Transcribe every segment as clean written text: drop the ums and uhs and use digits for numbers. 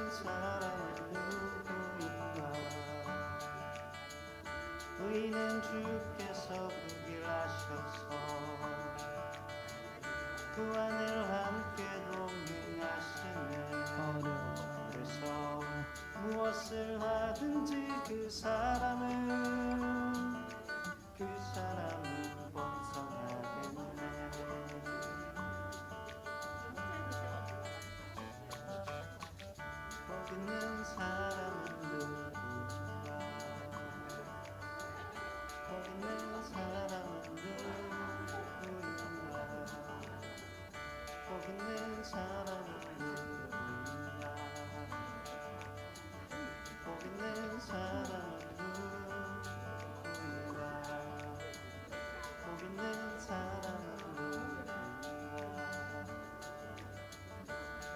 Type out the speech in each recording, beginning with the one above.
있는 사람은 누구인가. 의인은 주께서 구길하셔서 그 안을 함께 동행하시네. 그래서 무엇을 하든지 그 사람은 번성하겠네. 복 있는 사람은 누구인가. 복 있는 사람은 누구인가. 복 있는 사람은 누구인가. 복 있는 사람은 누구인가. 복 있는 사람은 누구인가.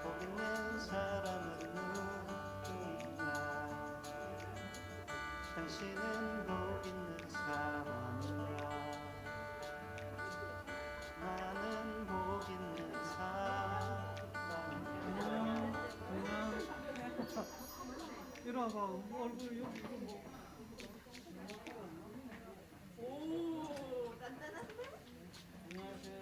복 있는 사람은 누구인가. 당신은 복 있는 사람인가. 나는 복 있는 사람인가. 이리 와봐. 얼굴 여기 이거 뭐. 오, 단단한데? 안녕하세요.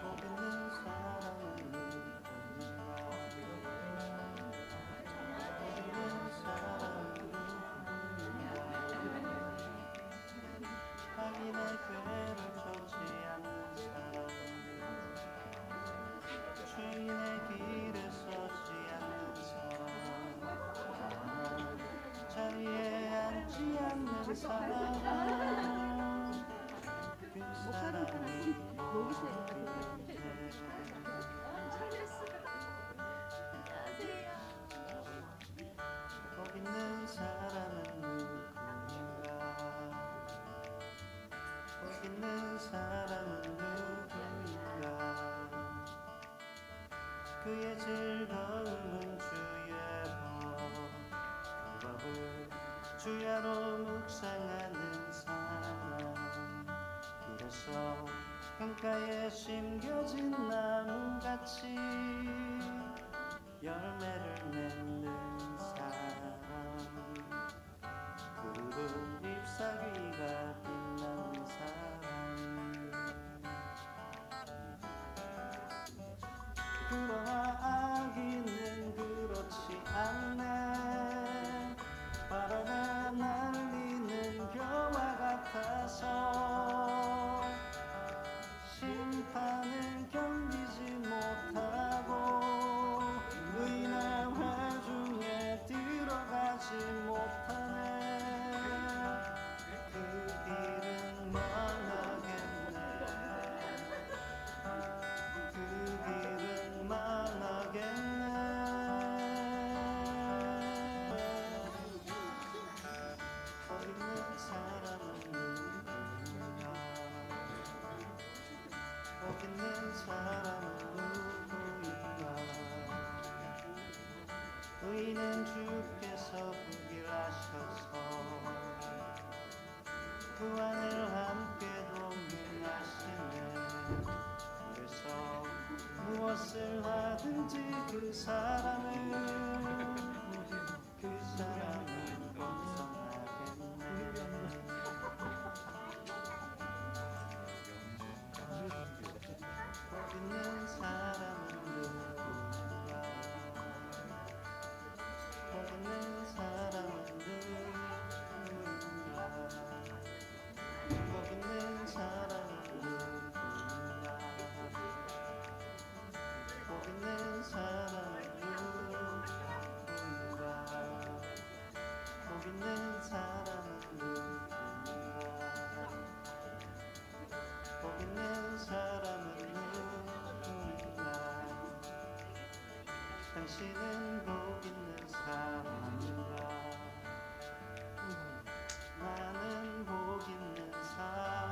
복 있는 사람은 누구인가. 복 있는 사람은 누구인가. 자기네 죄를 쫓지 않는 사람, 주인의 길을 서지 않는 사람, 자리에 앉지 않는 사람, 그 사람이 복 있는 사람은 누구인가. 복 있는 사람은 누구인가. 그의 즐거움은 주야로, 그 법을 주야로 묵상하는 사람. 그래서 강가에 심겨진 나무같이 열매를 맺는 사람. 푸른 잎사귀가 빛나는 사람. 그러나 아기는 그렇지 않네. 바람에 날리는 겨와 같아서 심판을 견디지 못하고 의인의 회중에 들어가지 못하네. 그 길은 망하겠네. 그 길은 망하겠네. 복 있는 사람은 누구인가. 복 있는 사람은 누구인가. 의인은 주께서 구길하셔서 그 안을 함께 동행하시네. 그래서 무엇을 하든지 그 사람은 번성하겠네. 복 있는 사람은 누구인가. 복 있는 사람은 누구인가. 복 있는 사람은 누구인가. 복 있는 사람은 누구인가. 복 있는 사람은 누구인가. 복 있는 사람은 누구인가. 당신은 복 있는 사람인가. 나는 복 있는 사람.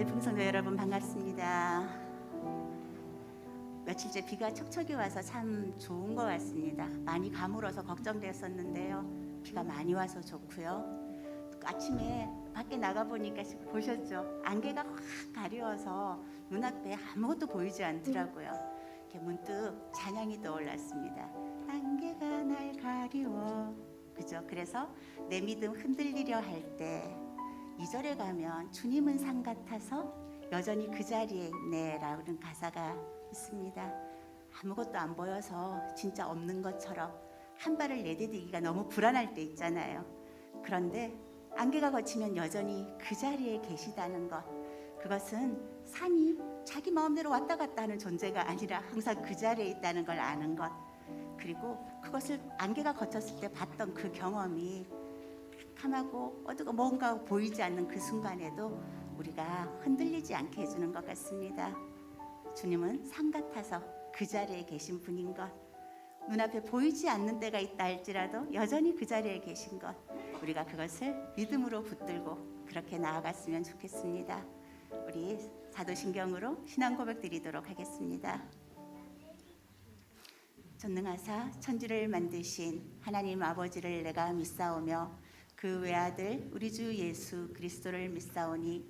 풍성교 여러분 반갑습니다. 며칠째 비가 척척이 와서 참 좋은 것 같습니다. 많이 가물어서 걱정됐었는데요. 비가 많이 와서 좋고요. 아침에 밖에 나가보니까 보셨죠? 안개가 확 가려워서 눈앞에 아무것도 보이지 않더라고요. 이렇게 문득 찬양이 떠올랐습니다. 안개가 날 가리워. 그죠? 그래서 내 믿음 흔들리려 할 때 2절에 가면 주님은 산 같아서 여전히 그 자리에 있네 라는 가사가 있습니다. 아무것도 안 보여서 진짜 없는 것처럼 한 발을 내디디기가 너무 불안할 때 있잖아요. 그런데 안개가 걷히면 여전히 그 자리에 계시다는 것, 그것은 산이 자기 마음대로 왔다 갔다 하는 존재가 아니라 항상 그 자리에 있다는 걸 아는 것, 그리고 그것을 안개가 걷혔을 때 봤던 그 경험이 캄하고 어두고 뭔가 보이지 않는 그 순간에도 우리가 흔들리지 않게 해주는 것 같습니다. 주님은 산 같아서 그 자리에 계신 분인 것, 눈앞에 보이지 않는 때가 있다 할지라도 여전히 그 자리에 계신 것, 우리가 그것을 믿음으로 붙들고 그렇게 나아갔으면 좋겠습니다. 우리 사도신경으로 신앙 고백 드리도록 하겠습니다. 전능하사 천지를 만드신 하나님 아버지를 내가 믿사오며 그 외아들 우리 주 예수 그리스도를 믿사오니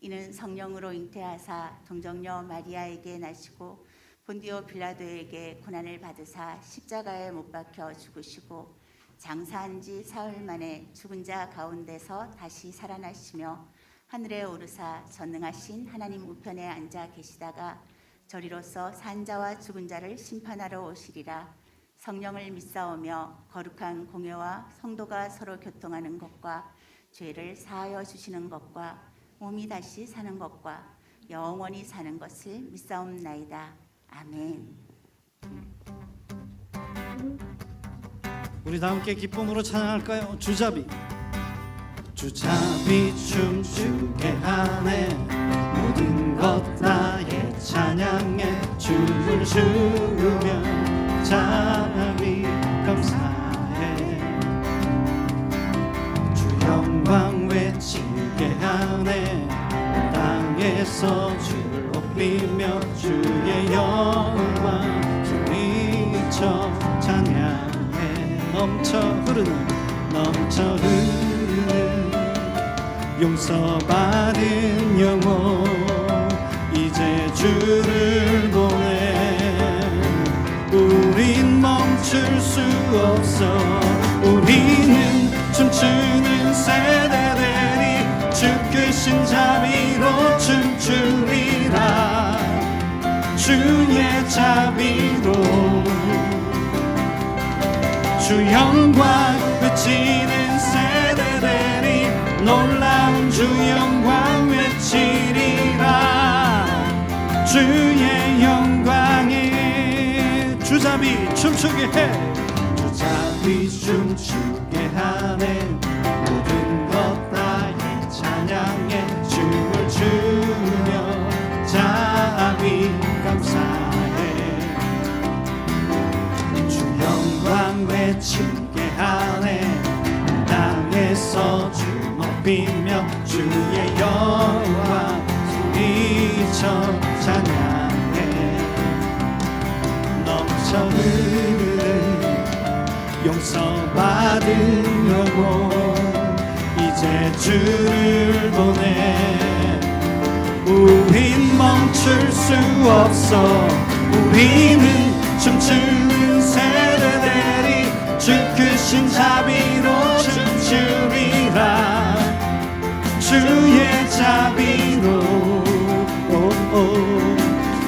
이는 성령으로 잉태하사 동정녀 마리아에게 나시고 본디오 빌라도에게 고난을 받으사 십자가에 못 박혀 죽으시고 장사한 지 사흘 만에 죽은 자 가운데서 다시 살아나시며 하늘에 오르사 전능하신 하나님 우편에 앉아 계시다가 저리로서 산 자와 죽은 자를 심판하러 오시리라. 성령을 믿사오며 거룩한 공회와 성도가 서로 교통하는 것과 죄를 사하여 주시는 것과 몸이 다시 사는 것과 영원히 사는 것을 믿사옵나이다. 아멘. 우리 다 함께 기쁨으로 찬양할까요? 주잡이 주잡이 춤추게 하네 모든 것 나의 찬양에 춤을 추며 자비 감사해 주 영광 외치게 하네 땅에서 주를 높이며 주의 영광 소리쳐 찬양해 넘쳐 흐르는 용서받은 영혼 이제 주를 보내 우린 멈출 수 없어 우리는 춤추는 세대들이 주 크신 자비로 춤추리라 주의 자비로 주 영광 외치는 세대들이 놀라운 주 영광 외치리라 주의 영광에 주잡이 춤추게 해 주잡이 춤추게 하네 모든 것 나의 찬양에 춤을 추며 자비 감사해 주 영광 외치게 하네 땅에서 주 높이며 주의 영광 소리쳐 찬양해 넘쳐 흐르는 용서받은 영혼 이제 주를 보내 우린 멈출 수 없어 우리는 춤추는 세대들이 주 크신 자비로 춤추리라 주의 자비로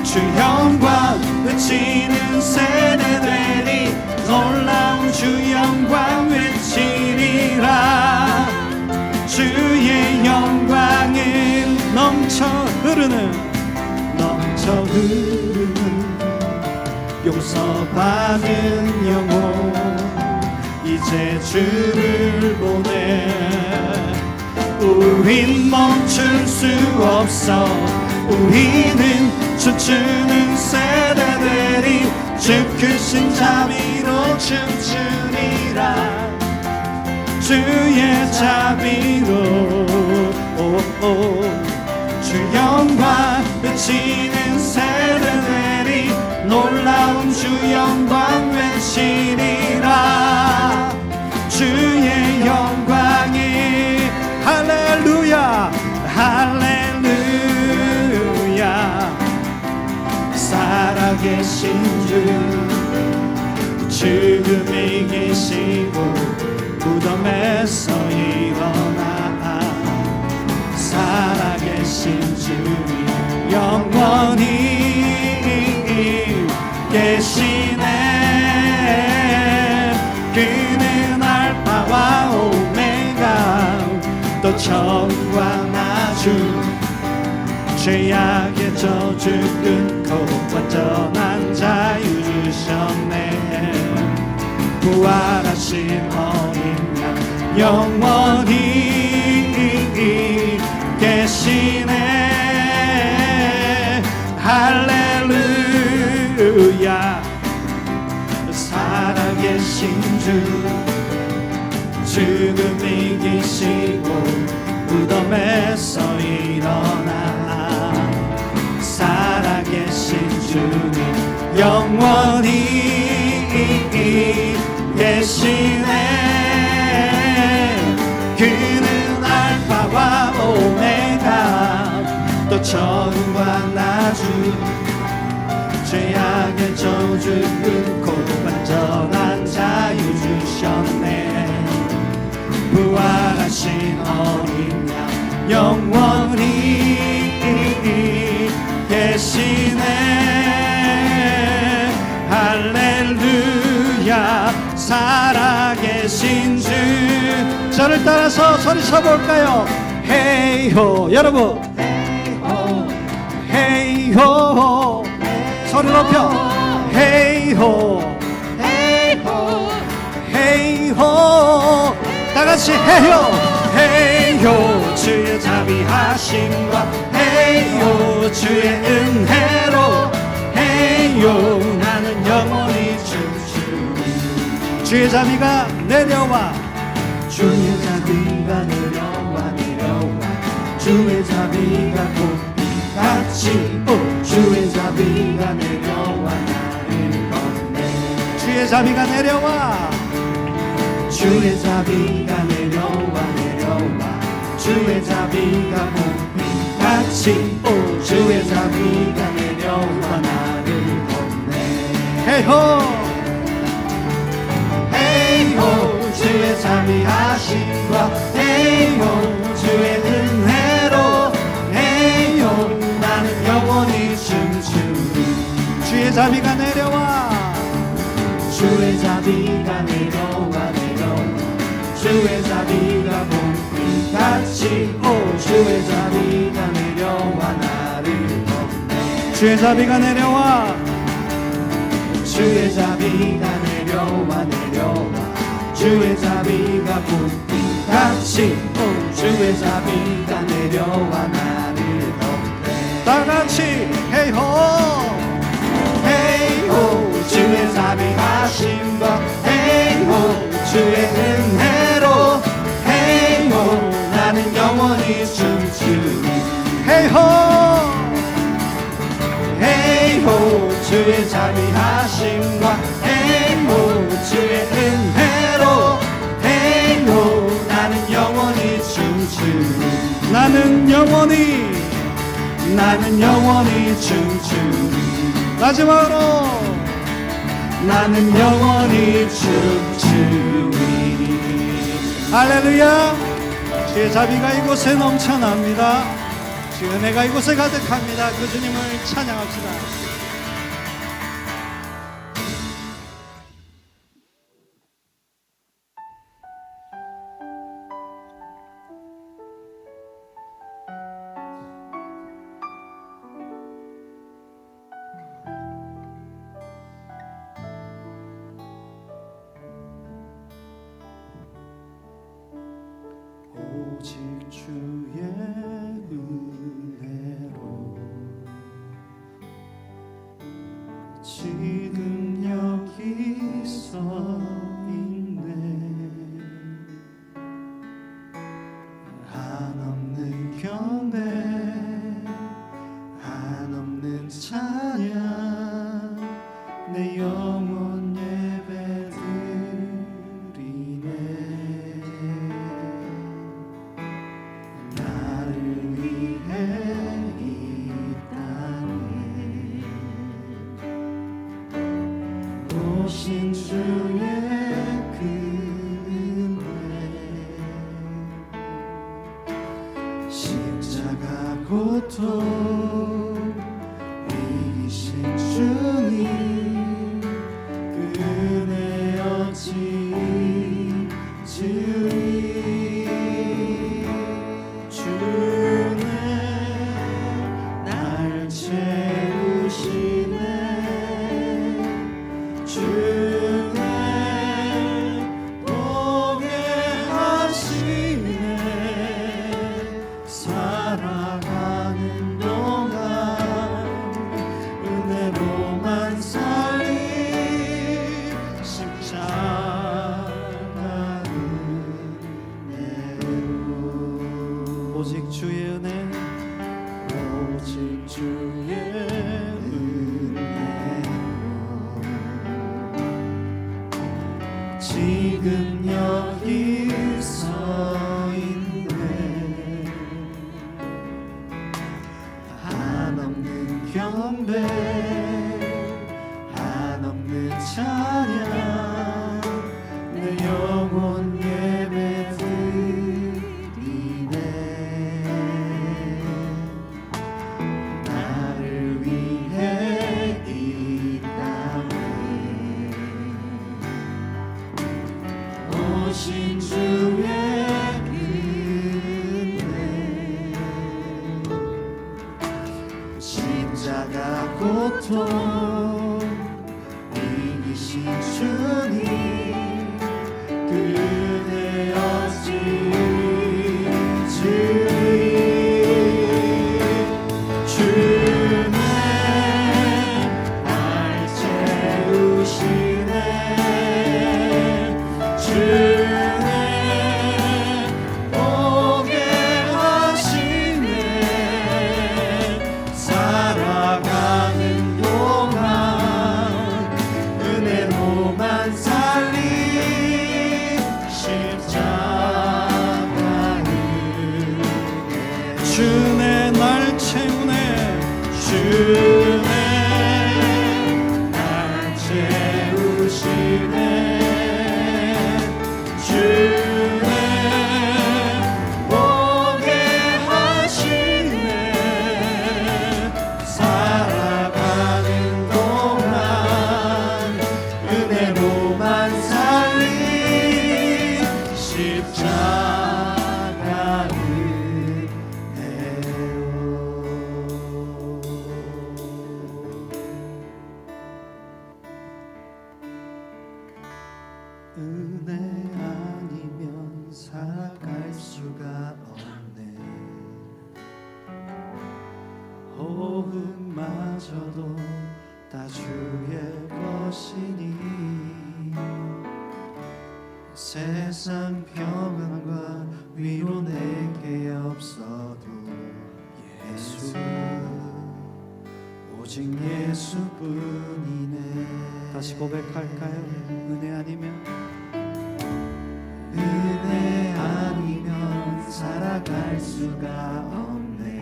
주 영광 외치는 세대들이 놀라운 주 영광 외치리라 주의 영광에 넘쳐 흐르는 용서받은 영혼 이제 주를 보내 우린 멈출 수 없어 우리는 춤추는 세대들이 주 크신 자비로 춤추리라 주의 자비로 주 영 지는 새를 내리 놀라운 주 영광 외치리라. 주의 영광이 할렐루야 할렐루야. 살아계신 주 지금 이기시고 무덤에서 일어나 살아계신 주님 영원히 계시네. 그는 알파와 오메가 또 처음과 나중 죄악의 저주 끊고 완전한 자유 주셨네. 부활하신 어린 양 영원히 계시네. 할렐루야. 살아계신 주 죽음 이기시고 무덤에서 일어나 살아계신 주님 영원히 계시네. 그는 알파와 오메가 또 처음과 나중 죄악의 저주 끊고 완전한 자유 주셨네. 부활하신 어린 양 영원히 계시네. 할렐루야. 살아계신 주. 저를 따라서 소리쳐 볼까요? 헤이호. 여러분 헤이호. 소리 높여. 헤이호 헤이호 헤이호. 다같이 헤이호 헤이호. 주의 자비하심과 헤이호 주의 은혜로 헤이호 나는 영원히 춤추리. 주의 자비가 내려와. 주의 자비가 내려와 내려와. 주의 자비가 꽃빛같이 주의 자비가 내려와 나를 건네. 주의 자비가 내려와. 주의 자비가 내려와 내려와. 주의 자비가 꽃빛같이 주의 자비가 내려와 나를 건네. 헤이호 헤이호. 주의 자비하심과 헤이호 주의 은혜로 헤이호 나는 영원히 춤추리. 주의 자비가 내려와. 주의 자비가 내려와 내려와. 주의 자비가 봄비같이 주의 자비가 내려와 나를 건네. 주의 자비가 내려와. 주의 자비가 내려와 내려와. 주의 자비가 봄비같이 주의 자비가 내려와 나를 건네. 다같이 헤이호 헤이호. 주의 자비하심과 헤이호 주의 은혜로 헤이호 나는 영원히 춤추리. 헤이호 헤이호. 주의 자비하심과 헤이호 주의 은혜로 헤이호 나는 영원히 춤추리. 나는 영원히 춤추리. 마지막으로 나는 영원히 춤추리. 할렐루야. 주의 자비가 이곳에 넘쳐납니다. 주의 은혜가 이곳에 가득합니다. 그 주님을 찬양합시다. 오직 주의 은혜로 지금 여기 서 있네. 한없는 견해 한없는 찬양 내 영혼 예배드리네. 나를 위해 이 땅에 오신 주의 십자가 고통 이기신 주님 그 은혜 어찌 잊으리. 주는 날 채우시네. 주는 보게 하시네. 살아가는 동안 은혜로만 살리 십자가 은혜로. 오직 주의 은혜, 오직 주의 은혜로 지금 여기 서 있네. 한없는 경배 한없는 찬양 내 영혼 예배드리네. 나를 위해 이 땅에 오신 주의 십자가 고통 이기신 주님 그 은혜 어찌 잊으리. 주는 날 채우시네. 주는 보게 하시네. 살아가는 동안 은혜로만 살리 십자가 은혜. 주내 날 채우네. 주내 날 채우시네. 주내 보게 하시네. 살아가는 동안 은혜로만 살리 십자가 은혜 아니면 살아갈 수가 없네. 호흡마저도 다 주의 것이니 세상 평안과 위로 내게 없어도 예수 오직 예수뿐이네. 다시 고백할까요? 은혜 아니면 은혜 아니면 살아갈 수가 없네.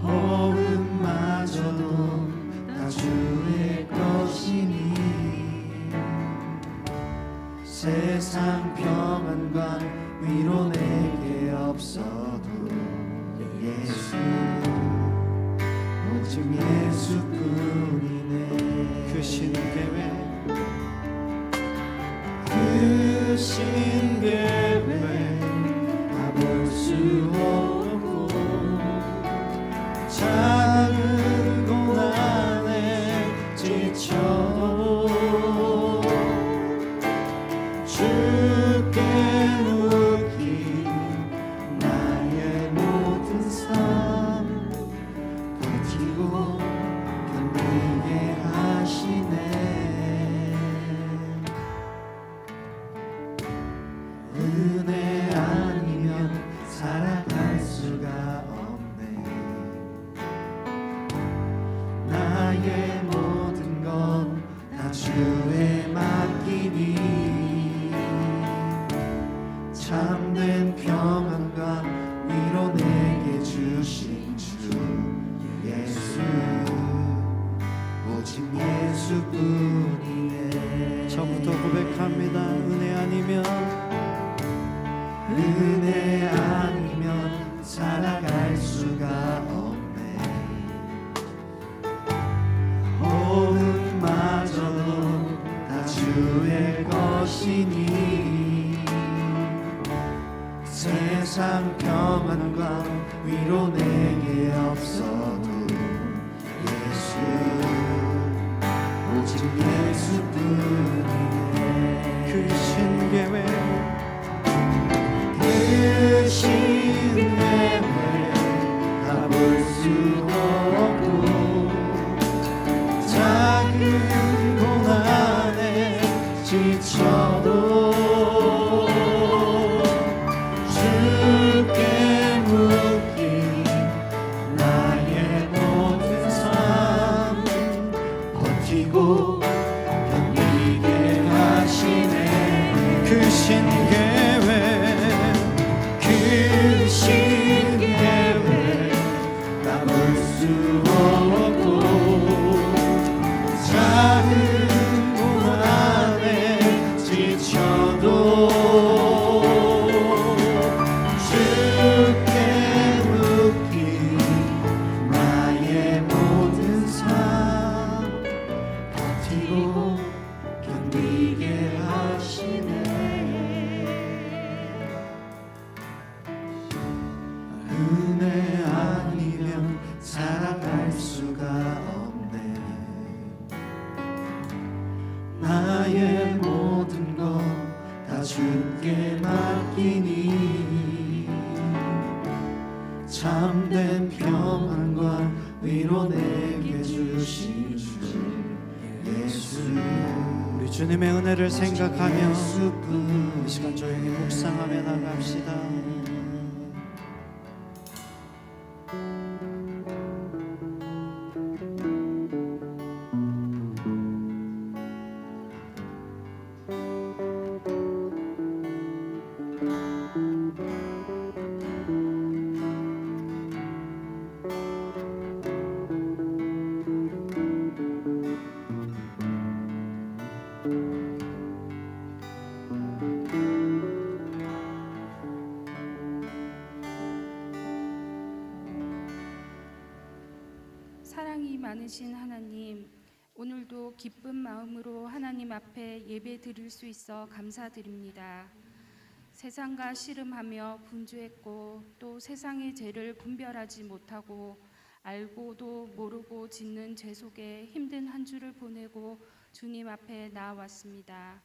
호흡마저도 다 주의 것이니 세상 평안과 위로 내게 없어도 예수 오직 예수뿐이네. 그 신계획 그 신계획 다 볼 수 없고 작은 고난에 지쳐도 주께 묻기 나의 모든 삶 버티고 살아갈 수가 없네. 호흡마저도 다 주의 것이니 세상 평안과 위로 내게 없어도 예수, 오직 예수뿐이네. 그 신계획 그 신계획 다 볼 수 없고 작은 고난에 지쳐도 주께 묻기 나의 모든 삶 버티고 견디게 하시네. 그 신계획 그 신계획 다 볼 수 없고 작은 고난에 지쳐도 주께 묻기 나의 모든 삶 버티고 견디게 하시네. 은혜 아니면 살아갈 수가 없네. 나의 모든 것 다 주께 맡기니 참된 평안과 위로 내게 주신 주 예수. 우리 주님의 은혜를 생각하며 예수뿐 이 시간 조용히 묵상하며 나갑시다. 사랑이 많으신 하나님, 오늘도 기쁜 마음으로 하나님 앞에 예배 드릴 수 있어 감사드립니다. 세상과 씨름하며 분주했고 또 세상의 죄를 분별하지 못하고 알고도 모르고 짓는 죄 속에 힘든 한 주를 보내고 주님 앞에 나아왔습니다.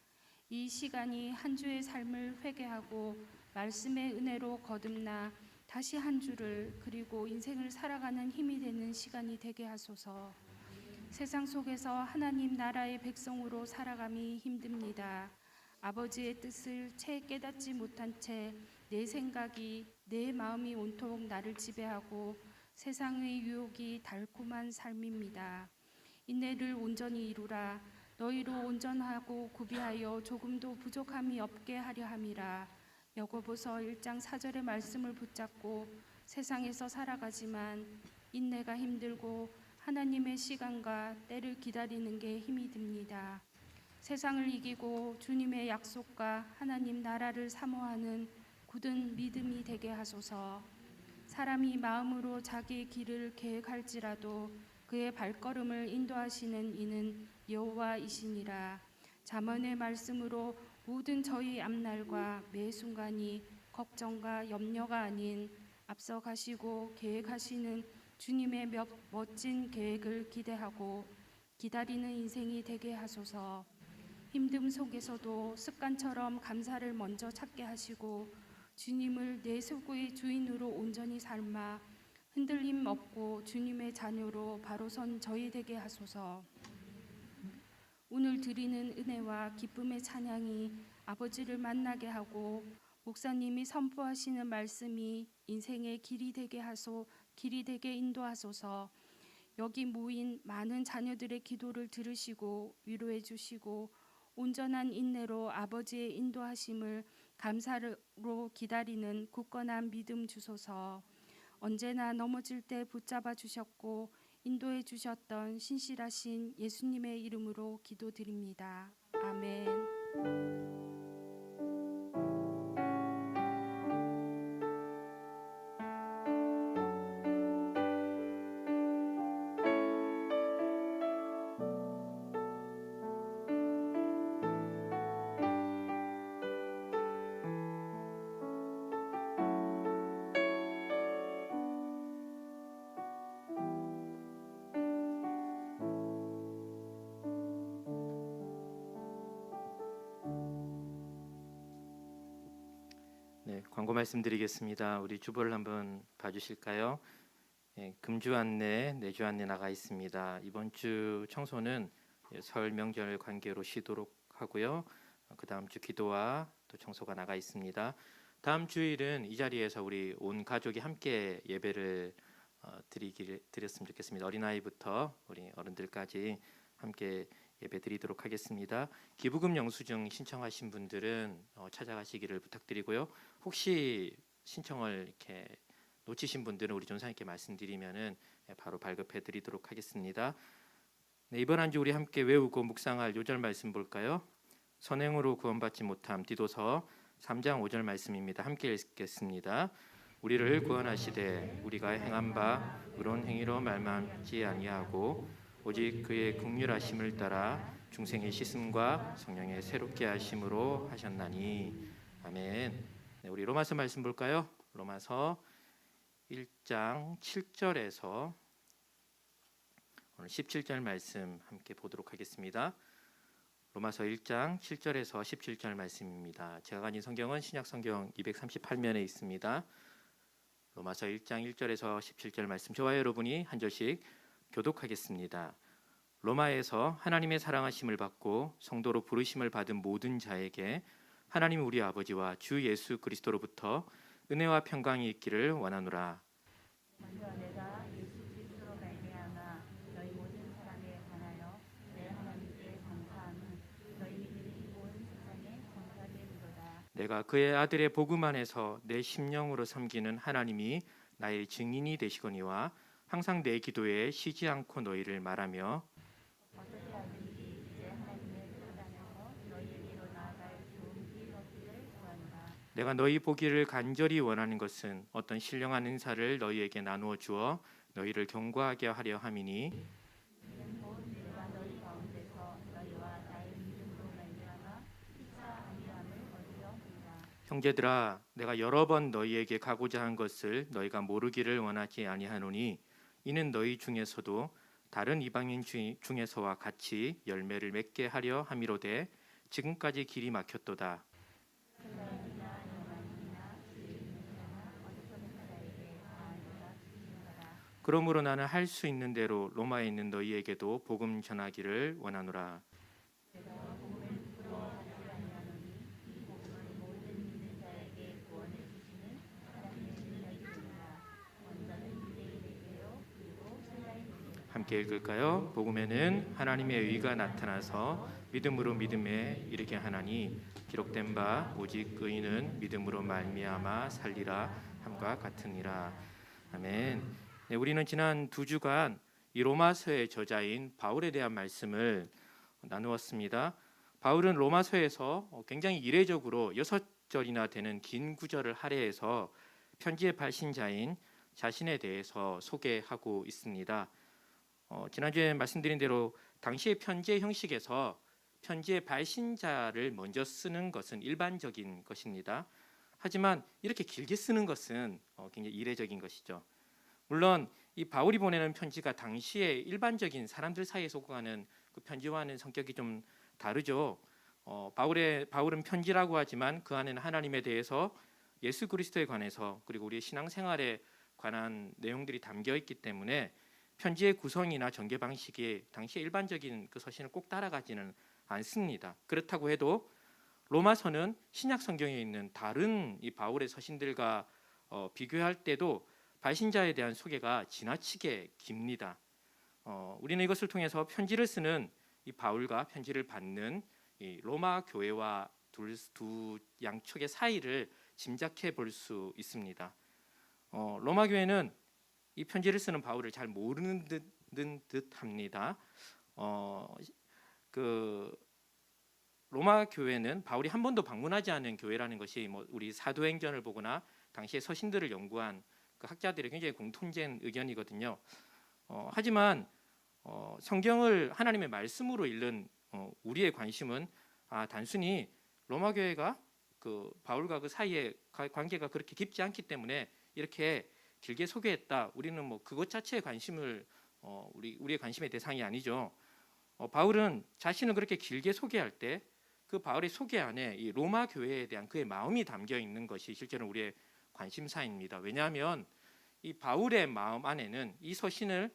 이 시간이 한 주의 삶을 회개하고 말씀의 은혜로 거듭나 다시 한 주를 그리고 인생을 살아가는 힘이 되는 시간이 되게 하소서. 세상 속에서 하나님 나라의 백성으로 살아감이 힘듭니다. 아버지의 뜻을 채 깨닫지 못한 채 내 생각이 내 마음이 온통 나를 지배하고 세상의 유혹이 달콤한 삶입니다. 인내를 온전히 이루라. 너희로 온전하고 구비하여 조금도 부족함이 없게 하려 함이라. 야고보서 1장 4절의 말씀을 붙잡고 세상에서 살아가지만 인내가 힘들고 하나님의 시간과 때를 기다리는 게 힘이 듭니다. 세상을 이기고 주님의 약속과 하나님 나라를 사모하는 굳은 믿음이 되게 하소서. 사람이 마음으로 자기의 길을 계획할지라도 그의 발걸음을 인도하시는 이는 여호와이시니라. 잠언의 말씀으로 모든 저희 앞날과 매 순간이 걱정과 염려가 아닌 앞서 가시고 계획하시는 주님의 멋진 계획을 기대하고 기다리는 인생이 되게 하소서. 힘듦 속에서도 습관처럼 감사를 먼저 찾게 하시고 주님을 내 소구의 주인으로 온전히 삶아 흔들림 없고 주님의 자녀로 바로 선 저희 되게 하소서. 오늘 드리는 은혜와 기쁨의 찬양이 아버지를 만나게 하고 목사님이 선포하시는 말씀이 인생의 길이 되게 인도하소서. 여기 모인 많은 자녀들의 기도를 들으시고 위로해 주시고 온전한 인내로 아버지의 인도하심을 감사로 기다리는 굳건한 믿음 주소서. 언제나 넘어질 때 붙잡아 주셨고 인도해 주셨던 신실하신 예수님의 이름으로 기도드립니다. 아멘. 광고 말씀드리겠습니다. 우리 주보를 한번 봐주실까요? 예, 금주 안내, 내주 안내 나가 있습니다. 이번 주 청소는 설 명절 관계로 쉬도록 하고요. 그 다음 주 기도와 또 청소가 나가 있습니다. 다음 주일은 이 자리에서 우리 온 가족이 함께 예배를 드렸으면 좋겠습니다. 어린아이부터 우리 어른들까지 함께 예배 드리도록 하겠습니다. 기부금 영수증 신청하신 분들은 찾아가시기를 부탁드리고요. 혹시 신청을 이렇게 놓치신 분들은 우리 전사님께 말씀드리면은 바로 발급해 드리도록 하겠습니다. 네, 이번 한 주 우리 함께 외우고 묵상할 요절 말씀 볼까요? 선행으로 구원받지 못함. 디도서 3장 5절 말씀입니다. 함께 읽겠습니다. 우리를 구원하시되 우리가 행한 바 의로운 행위로 말미암지 아니하고 오직 그의 긍휼하심을 따라 중생의 씻음과 성령의 새롭게 하심으로 하셨나니. 아멘. 네, 우리 로마서 말씀 볼까요? 로마서 1장 7절에서 오늘 17절 말씀 함께 보도록 하겠습니다. 로마서 1장 7절에서 17절 말씀입니다. 제가 가진 성경은 신약 성경 238면에 있습니다. 로마서 1장 1절에서 17절 말씀, 저와 여러분이 한 절씩 교독하겠습니다. 로마에서 하나님의 사랑하심을 받고 성도로 부르심을 받은 모든 자에게 하나님 우리 아버지와 주 예수 그리스도로부터 은혜와 평강이 있기를 원하노라. 먼저 내가 예수 그리스도로 말미암아 너희 모든 사람에 관하여 내 하나님께 감사함은 너희 믿음이 온 세상에 전파되게 되도다. 내가 그의 아들의 복음 안에서 내 심령으로 섬기는 하나님이 나의 증인이 되시거니와 항상 내 기도에 쉬지 않고 너희를 말하며 어떻게 하든지 이제 하나님의 뜻 안에서 너희에게로 나아갈 좋은 길 얻기를 구하노라. 내가 너희 보기를 간절히 원하는 것은 어떤 신령한 은사를 너희에게 나누어 주어 너희를 경고하게 하려 함이니 내가 너희 가운데서 너희와 나의 믿음으로 말미암아 피차 아니함을 얻으려 합니다. 형제들아, 내가 여러 번 너희에게 가고자 한 것을 너희가 모르기를 원하지 아니하노니 이는 너희 중에서도 다른 이방인 중에서와 같이 열매를 맺게 하려 함이로되 지금까지 길이 막혔도다. 그러므로 나는 할 수 있는 대로 로마에 있는 너희에게도 복음 전하기를 원하노라. 함께 읽을까요? 복음에는 하나님의 의가 나타나서 믿음으로 믿음에 이르게 하나니 기록된 바 오직 의인은 믿음으로 말미암아 살리라 함과 같으니라. 아멘. 네, 우리는 지난 2주간 이 로마서의 저자인 바울에 대한 말씀을 나누었습니다. 바울은 로마서에서 굉장히 이례적으로 6절이나 되는 긴 구절을 할애해서 편지의 발신자인 자신에 대해서 소개하고 있습니다. 지난주에 말씀드린 대로 당시의 편지의 형식에서 편지의 발신자를 먼저 쓰는 것은 일반적인 것입니다. 하지만 이렇게 길게 쓰는 것은 굉장히 이례적인 것이죠. 물론 이 바울이 보내는 편지가 당시에 일반적인 사람들 사이에 속하는 그 편지와는 성격이 좀 다르죠. 바울은 편지라고 하지만 그 안에는 하나님에 대해서, 예수 그리스도에 관해서, 그리고 우리의 신앙생활에 관한 내용들이 담겨 있기 때문에 편지의 구성이나 전개 방식이 당시의 일반적인 그 서신을 꼭 따라가지는 않습니다. 그렇다고 해도 로마서는 신약 성경에 있는 다른 이 바울의 서신들과 비교할 때도 발신자에 대한 소개가 지나치게 깁니다. 우리는 이것을 통해서 편지를 쓰는 이 바울과 편지를 받는 이 로마 교회와 두 양측의 사이를 짐작해 볼 수 있습니다. 로마 교회는 이 편지를 쓰는 바울을 잘 모르는 듯합니다. 그 로마 교회는 바울이 한 번도 방문하지 않은 교회라는 것이 우리 사도행전을 보거나 당시의 서신들을 연구한 그 학자들의 굉장히 공통된 의견이거든요. 하지만 성경을 하나님의 말씀으로 읽는 우리의 관심은 단순히 로마 교회가 그 바울과 그 사이의 관계가 그렇게 깊지 않기 때문에 이렇게 길게 소개했다. 우리는 그것 자체에 관심을 우리의 관심의 대상이 아니죠. 바울은 자신을 그렇게 길게 소개할 때 그 바울의 소개 안에 이 로마 교회에 대한 그의 마음이 담겨 있는 것이 실제로 우리의 관심사입니다. 왜냐하면 이 바울의 마음 안에는 이 서신을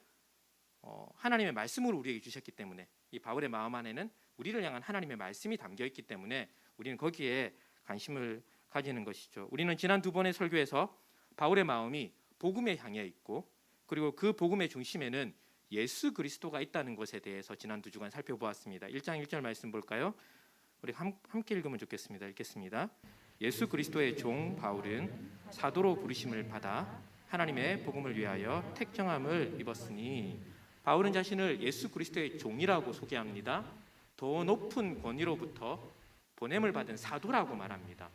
하나님의 말씀으로 우리에게 주셨기 때문에, 이 바울의 마음 안에는 우리를 향한 하나님의 말씀이 담겨 있기 때문에 우리는 거기에 관심을 가지는 것이죠. 우리는 지난 두 번의 설교에서 바울의 마음이 복음에 향해 있고, 그리고 그 복음의 중심에는 예수 그리스도가 있다는 것에 대해서 지난 두 주간 살펴보았습니다. 1장 1절 말씀 볼까요? 우리 함께 읽으면 좋겠습니다. 읽겠습니다. 예수 그리스도의 종 바울은 사도로 부르심을 받아 하나님의 복음을 위하여 택정함을 입었으니, 바울은 자신을 예수 그리스도의 종이라고 소개합니다. 더 높은 권위로부터 보냄을 받은 사도라고 말합니다.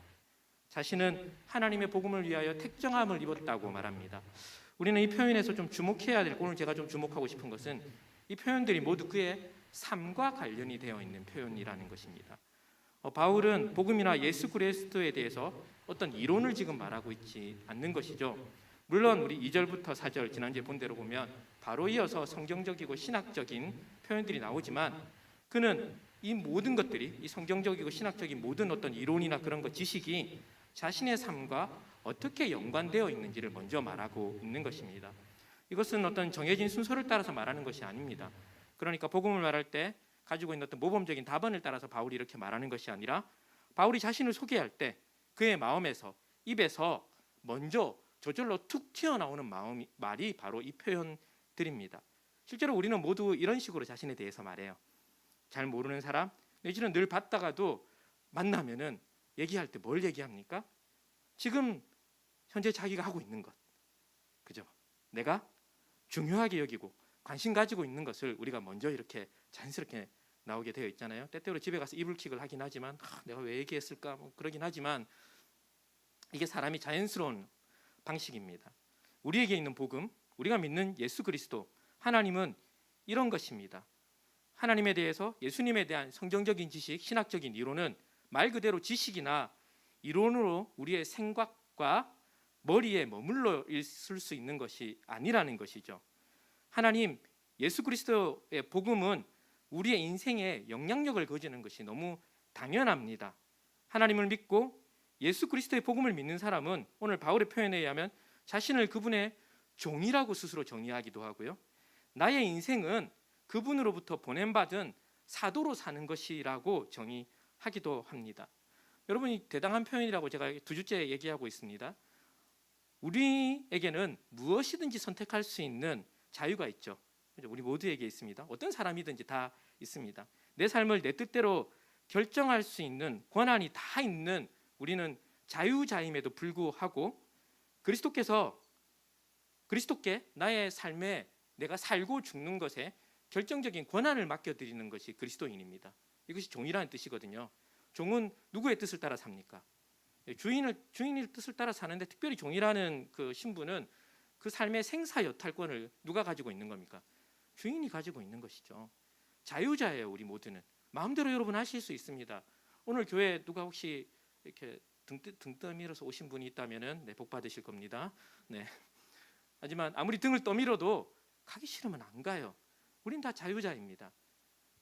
자신은 하나님의 복음을 위하여 택정함을 입었다고 말합니다. 우리는 이 표현에서 좀 주목해야 될, 오늘 제가 좀 주목하고 싶은 것은 이 표현들이 모두 그의 삶과 관련이 되어 있는 표현이라는 것입니다. 바울은 복음이나 예수 그리스도에 대해서 어떤 이론을 지금 말하고 있지 않는 것이죠. 물론 우리 2절부터 4절 지난주에 본 대로 보면 바로 이어서 성경적이고 신학적인 표현들이 나오지만, 그는 이 모든 것들이, 이 성경적이고 신학적인 모든 어떤 이론이나 그런 것, 지식이 자신의 삶과 어떻게 연관되어 있는지를 먼저 말하고 있는 것입니다. 이것은 어떤 정해진 순서를 따라서 말하는 것이 아닙니다. 그러니까 복음을 말할 때 가지고 있는 어떤 모범적인 답안을 따라서 바울이 이렇게 말하는 것이 아니라, 바울이 자신을 소개할 때 그의 마음에서, 입에서 먼저 저절로 툭 튀어나오는 말이 바로 이 표현들입니다. 실제로 우리는 모두 이런 식으로 자신에 대해서 말해요. 잘 모르는 사람, 내지는 늘 봤다가도 만나면은 얘기할 때 뭘 얘기합니까? 지금 현재 자기가 하고 있는 것, 그죠? 내가 중요하게 여기고 관심 가지고 있는 것을 우리가 먼저 이렇게 자연스럽게 나오게 되어 있잖아요. 때때로 집에 가서 이불킥을 하긴 하지만, 내가 왜 얘기했을까 그러긴 하지만, 이게 사람이 자연스러운 방식입니다. 우리에게 있는 복음, 우리가 믿는 예수 그리스도, 하나님은 이런 것입니다. 하나님에 대해서, 예수님에 대한 성경적인 지식, 신학적인 이론은 말 그대로 지식이나 이론으로 우리의 생각과 머리에 머물러 있을 수 있는 것이 아니라는 것이죠. 하나님, 예수 그리스도의 복음은 우리의 인생에 영향력을 거지는 것이 너무 당연합니다. 하나님을 믿고 예수 그리스도의 복음을 믿는 사람은 오늘 바울의 표현에 의하면 자신을 그분의 종이라고 스스로 정의하기도 하고요. 나의 인생은 그분으로부터 보냄받은 사도로 사는 것이라고 정의하기도 합니다. 여러분이 대단한 표현이라고 제가 두 주째 얘기하고 있습니다. 우리에게는 무엇이든지 선택할 수 있는 자유가 있죠. 우리 모두에게 있습니다. 어떤 사람이든지 다 있습니다. 내 삶을 내 뜻대로 결정할 수 있는 권한이 다 있는 우리는 자유자임에도 불구하고 그리스도께 나의 삶에 내가 살고 죽는 것에 결정적인 권한을 맡겨드리는 것이 그리스도인입니다. 이것이 종이라는 뜻이거든요. 종은 누구의 뜻을 따라 삽니까? 주인의 뜻을 따라 사는데, 특별히 종이라는 그 신분은 그 삶의 생사 여탈권을 누가 가지고 있는 겁니까? 주인이 가지고 있는 것이죠. 자유자예요. 우리 모두는 마음대로 여러분 하실 수 있습니다. 오늘 교회 누가 혹시 이렇게 등 떠밀어서 오신 분이 있다면은 복 받으실 겁니다. 네. 하지만 아무리 등을 떠밀어도 가기 싫으면 안 가요. 우린 다 자유자입니다.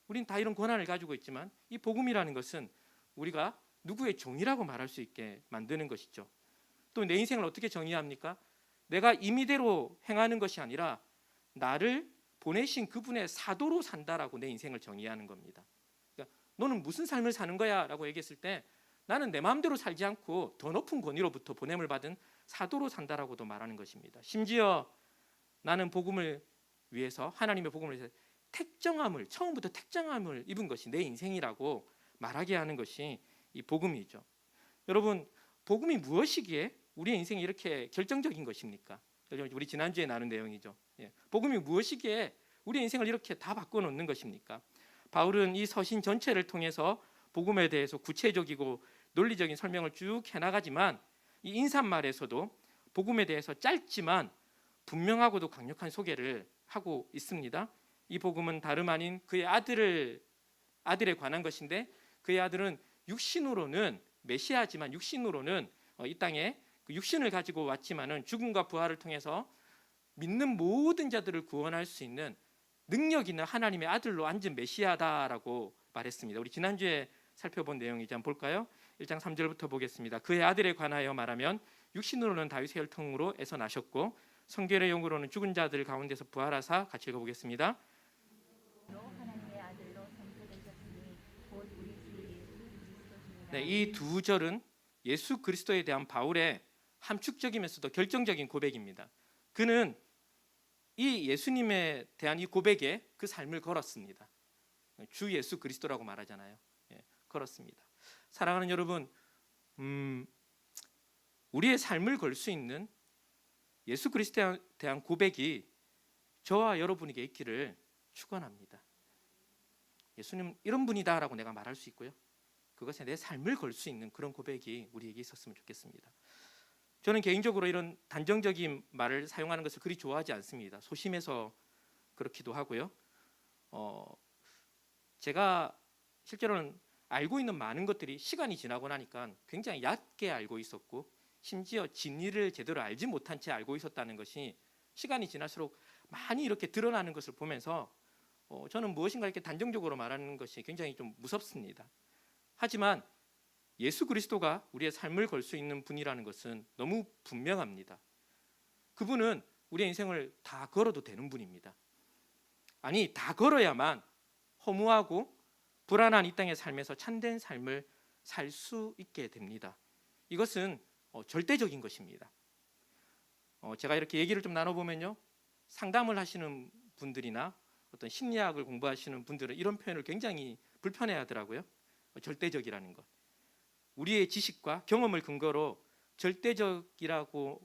우린 다 이런 권한을 가지고 있지만, 이 복음이라는 것은 우리가 누구의 종이라고 말할 수 있게 만드는 것이죠. 또 내 인생을 어떻게 정의합니까? 내가 임의대로 행하는 것이 아니라 나를 보내신 그분의 사도로 산다라고 내 인생을 정의하는 겁니다. 그러니까 너는 무슨 삶을 사는 거야? 라고 얘기했을 때, 나는 내 마음대로 살지 않고 더 높은 권위로부터 보냄을 받은 사도로 산다라고도 말하는 것입니다. 심지어 나는 복음을 위해서, 하나님의 복음을 위해서 처음부터 택정함을 입은 것이 내 인생이라고 말하게 하는 것이 이 복음이죠. 여러분, 복음이 무엇이기에 우리의 인생이 이렇게 결정적인 것입니까? 우리 지난주에 나눈 내용이죠. 복음이 무엇이기에 우리의 인생을 이렇게 다 바꿔놓는 것입니까? 바울은 이 서신 전체를 통해서 복음에 대해서 구체적이고 논리적인 설명을 쭉 해나가지만, 이 인사말에서도 복음에 대해서 짧지만 분명하고도 강력한 소개를 하고 있습니다. 이 복음은 다름 아닌 그의 아들에 관한 것인데, 그의 아들은 육신으로는 메시아지만, 육신으로는 이 땅에 그 육신을 가지고 왔지만은 죽음과 부활을 통해서 믿는 모든 자들을 구원할 수 있는 능력 있는 하나님의 아들로 앉은 메시아다라고 말했습니다. 우리 지난주에 살펴본 내용이지. 한번 볼까요? 1장 3절부터 보겠습니다. 그의 아들에 관하여 말하면 육신으로는 다윗의 혈통으로 에서 나셨고 성결의 영으로는 죽은 자들 가운데서 부활하사, 같이 읽어보겠습니다. 네, 이 두 절은 예수 그리스도에 대한 바울의 함축적이면서도 결정적인 고백입니다. 그는 이 예수님에 대한 이 고백에 그 삶을 걸었습니다. 주 예수 그리스도라고 말하잖아요. 예, 걸었습니다. 사랑하는 여러분, 우리의 삶을 걸 수 있는 예수 그리스도에 대한 고백이 저와 여러분에게 있기를 축원합니다. 예수님 이런 분이다라고 내가 말할 수 있고요. 그것에 내 삶을 걸 수 있는 그런 고백이 우리에게 있었으면 좋겠습니다. 저는 개인적으로 이런 단정적인 말을 사용하는 것을 그리 좋아하지 않습니다. 소심해서 그렇기도 하고요. 제가 실제로는 알고 있는 많은 것들이 시간이 지나고 나니까 굉장히 얕게 알고 있었고, 심지어 진리를 제대로 알지 못한 채 알고 있었다는 것이 시간이 지날수록 많이 이렇게 드러나는 것을 보면서 저는 무엇인가 이렇게 단정적으로 말하는 것이 굉장히 좀 무섭습니다. 하지만 예수 그리스도가 우리의 삶을 걸 수 있는 분이라는 것은 너무 분명합니다. 그분은 우리의 인생을 다 걸어도 되는 분입니다. 아니, 다 걸어야만 허무하고 불안한 이 땅의 삶에서 참된 삶을 살 수 있게 됩니다. 이것은 절대적인 것입니다. 제가 이렇게 얘기를 좀 나눠보면요, 상담을 하시는 분들이나 어떤 심리학을 공부하시는 분들은 이런 표현을 굉장히 불편해하더라고요. 절대적이라는 것. 우리의 지식과 경험을 근거로 절대적이라고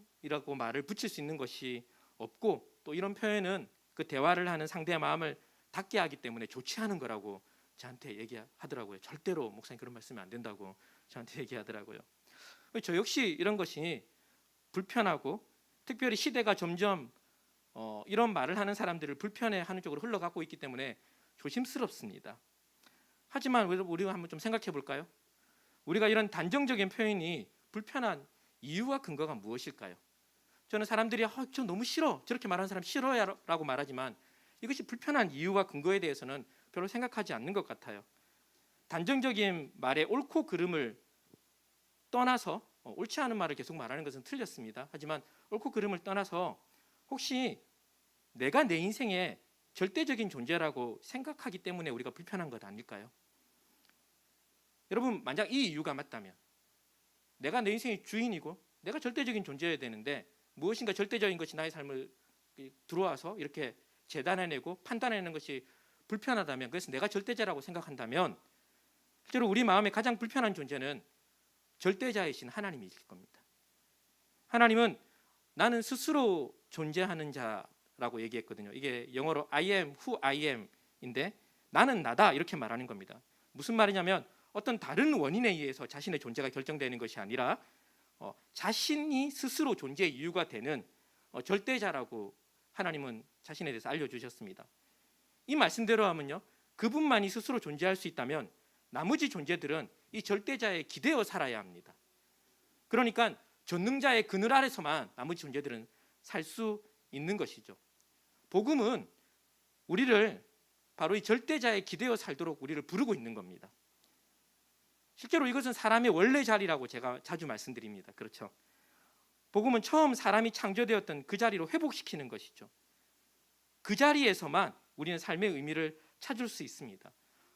말을 붙일 수 있는 것이 없고, 또 이런 표현은 그 대화를 하는 상대의 마음을 닫게 하기 때문에 좋지 않은 거라고 저한테 얘기하더라고요. 절대로 목사님 그런 말씀이 안 된다고 저한테 얘기하더라고요. 저 역시 이런 것이 불편하고, 특별히 시대가 점점 이런 말을 하는 사람들을 불편해하는 쪽으로 흘러가고 있기 때문에 조심스럽습니다. 하지만 우리가 한번 좀 생각해 볼까요? 우리가 이런 단정적인 표현이 불편한 이유와 근거가 무엇일까요? 저는 사람들이 저 너무 싫어, 저렇게 말하는 사람 싫어라고 말하지만 이것이 불편한 이유와 근거에 대해서는 별로 생각하지 않는 것 같아요. 단정적인 말의 옳고 그름을 떠나서, 옳지 않은 말을 계속 말하는 것은 틀렸습니다. 하지만 옳고 그름을 떠나서 혹시 내가 내 인생의 절대적인 존재라고 생각하기 때문에 우리가 불편한 것 아닐까요? 여러분, 만약 이 이유가 맞다면, 내가 내 인생의 주인이고 내가 절대적인 존재여야 되는데 무엇인가 절대적인 것이 나의 삶을 들어와서 이렇게 재단해내고 판단해내는 것이 불편하다면, 그래서 내가 절대자라고 생각한다면, 실제로 우리 마음에 가장 불편한 존재는 절대자이신 하나님이실 겁니다. 하나님은 나는 스스로 존재하는 자라고 얘기했거든요. 이게 영어로 I am who I am인데 나는 나다 이렇게 말하는 겁니다. 무슨 말이냐면 어떤 다른 원인에 의해서 자신의 존재가 결정되는 것이 아니라 자신이 스스로 존재의 이유가 되는 절대자라고 하나님은 자신에 대해서 알려주셨습니다. 이 말씀대로 하면요, 그분만이 스스로 존재할 수 있다면 나머지 존재들은 이 절대자에 기대어 살아야 합니다. 그러니까 전능자의 그늘 아래서만 나머지 존재들은 살 수 있는 것이죠. 복음은 우리를 바로 이 절대자에 기대어 살도록 우리를 부르고 있는 겁니다. 실제로 이것은 사람의 원래 자리라고 제가 자주 말씀드립니다. 그렇죠? 복음은 처음 사람이 창조되었던 그 자리로 회복시키는 것이죠. 그 자리에서만 우리는 삶의 의미를 찾을 수 있습니다.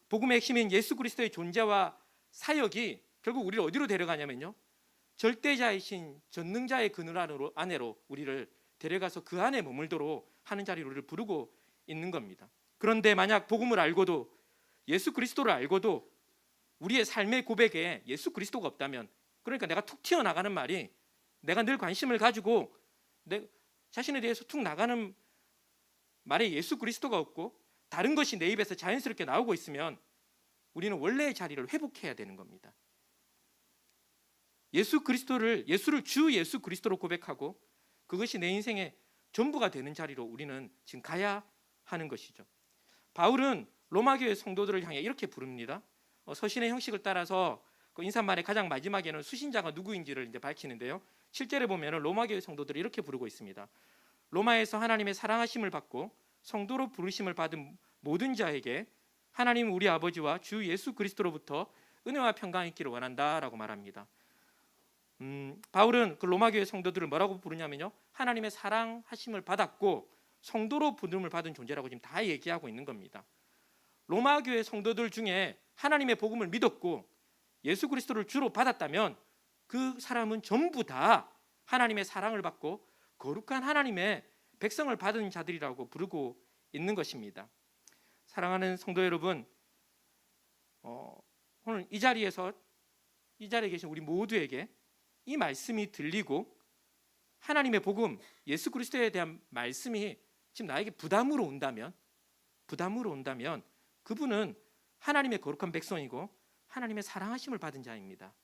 복음의 핵심인 예수 그리스도의 존재와 사역이 결국 우리를 어디로 데려가냐면요, 절대자이신 전능자의 그늘 안으로 우리를 데려가서 그 안에 머물도록 하는 자리로 우리를 부르고 있는 겁니다. 그런데 만약 복음을 알고도, 예수 그리스도를 알고도 우리의 삶의 고백에 예수 그리스도가 없다면, 그러니까 내가 툭 튀어나가는 말이, 내가 늘 관심을 가지고 내 자신에 대해서 툭 나가는 말에 예수 그리스도가 없고 다른 것이 내 입에서 자연스럽게 나오고 있으면 우리는 원래의 자리를 회복해야 되는 겁니다. 예수를 주 예수 그리스도로 고백하고 그것이 내 인생의 전부가 되는 자리로 우리는 지금 가야 하는 것이죠. 바울은 로마교회 성도들을 향해 이렇게 부릅니다. 서신의 형식을 따라서 그 인사말의 가장 마지막에는 수신자가 누구인지를 이제 밝히는데요. 7절에 보면 로마교회 성도들을 이렇게 부르고 있습니다. 로마에서 하나님의 사랑하심을 받고 성도로 부르심을 받은 모든 자에게 하나님 우리 아버지와 주 예수 그리스도로부터 은혜와 평강이 있기를 원한다라고 말합니다. 바울은 그 로마 교회 성도들을 뭐라고 부르냐면요, 하나님의 사랑하심을 받았고 성도로 부름을 받은 존재라고 지금 다 얘기하고 있는 겁니다. 로마 교회 성도들 중에 하나님의 복음을 믿었고 예수 그리스도를 주로 받았다면 그 사람은 전부 다 하나님의 사랑을 받고 거룩한 하나님의 백성을 받은 자들이라고 부르고 있는 것입니다. 사랑하는 성도 여러분, 오늘 이 자리에 계신 우리 모두에게 이 말씀이 들리고 하나님의 복음, 예수 그리스도에 대한 말씀이 지금 나에게 부담으로 온다면 그분은 하나님의 거룩한 백성이고 하나님의 사랑하심을 받은 자입니다.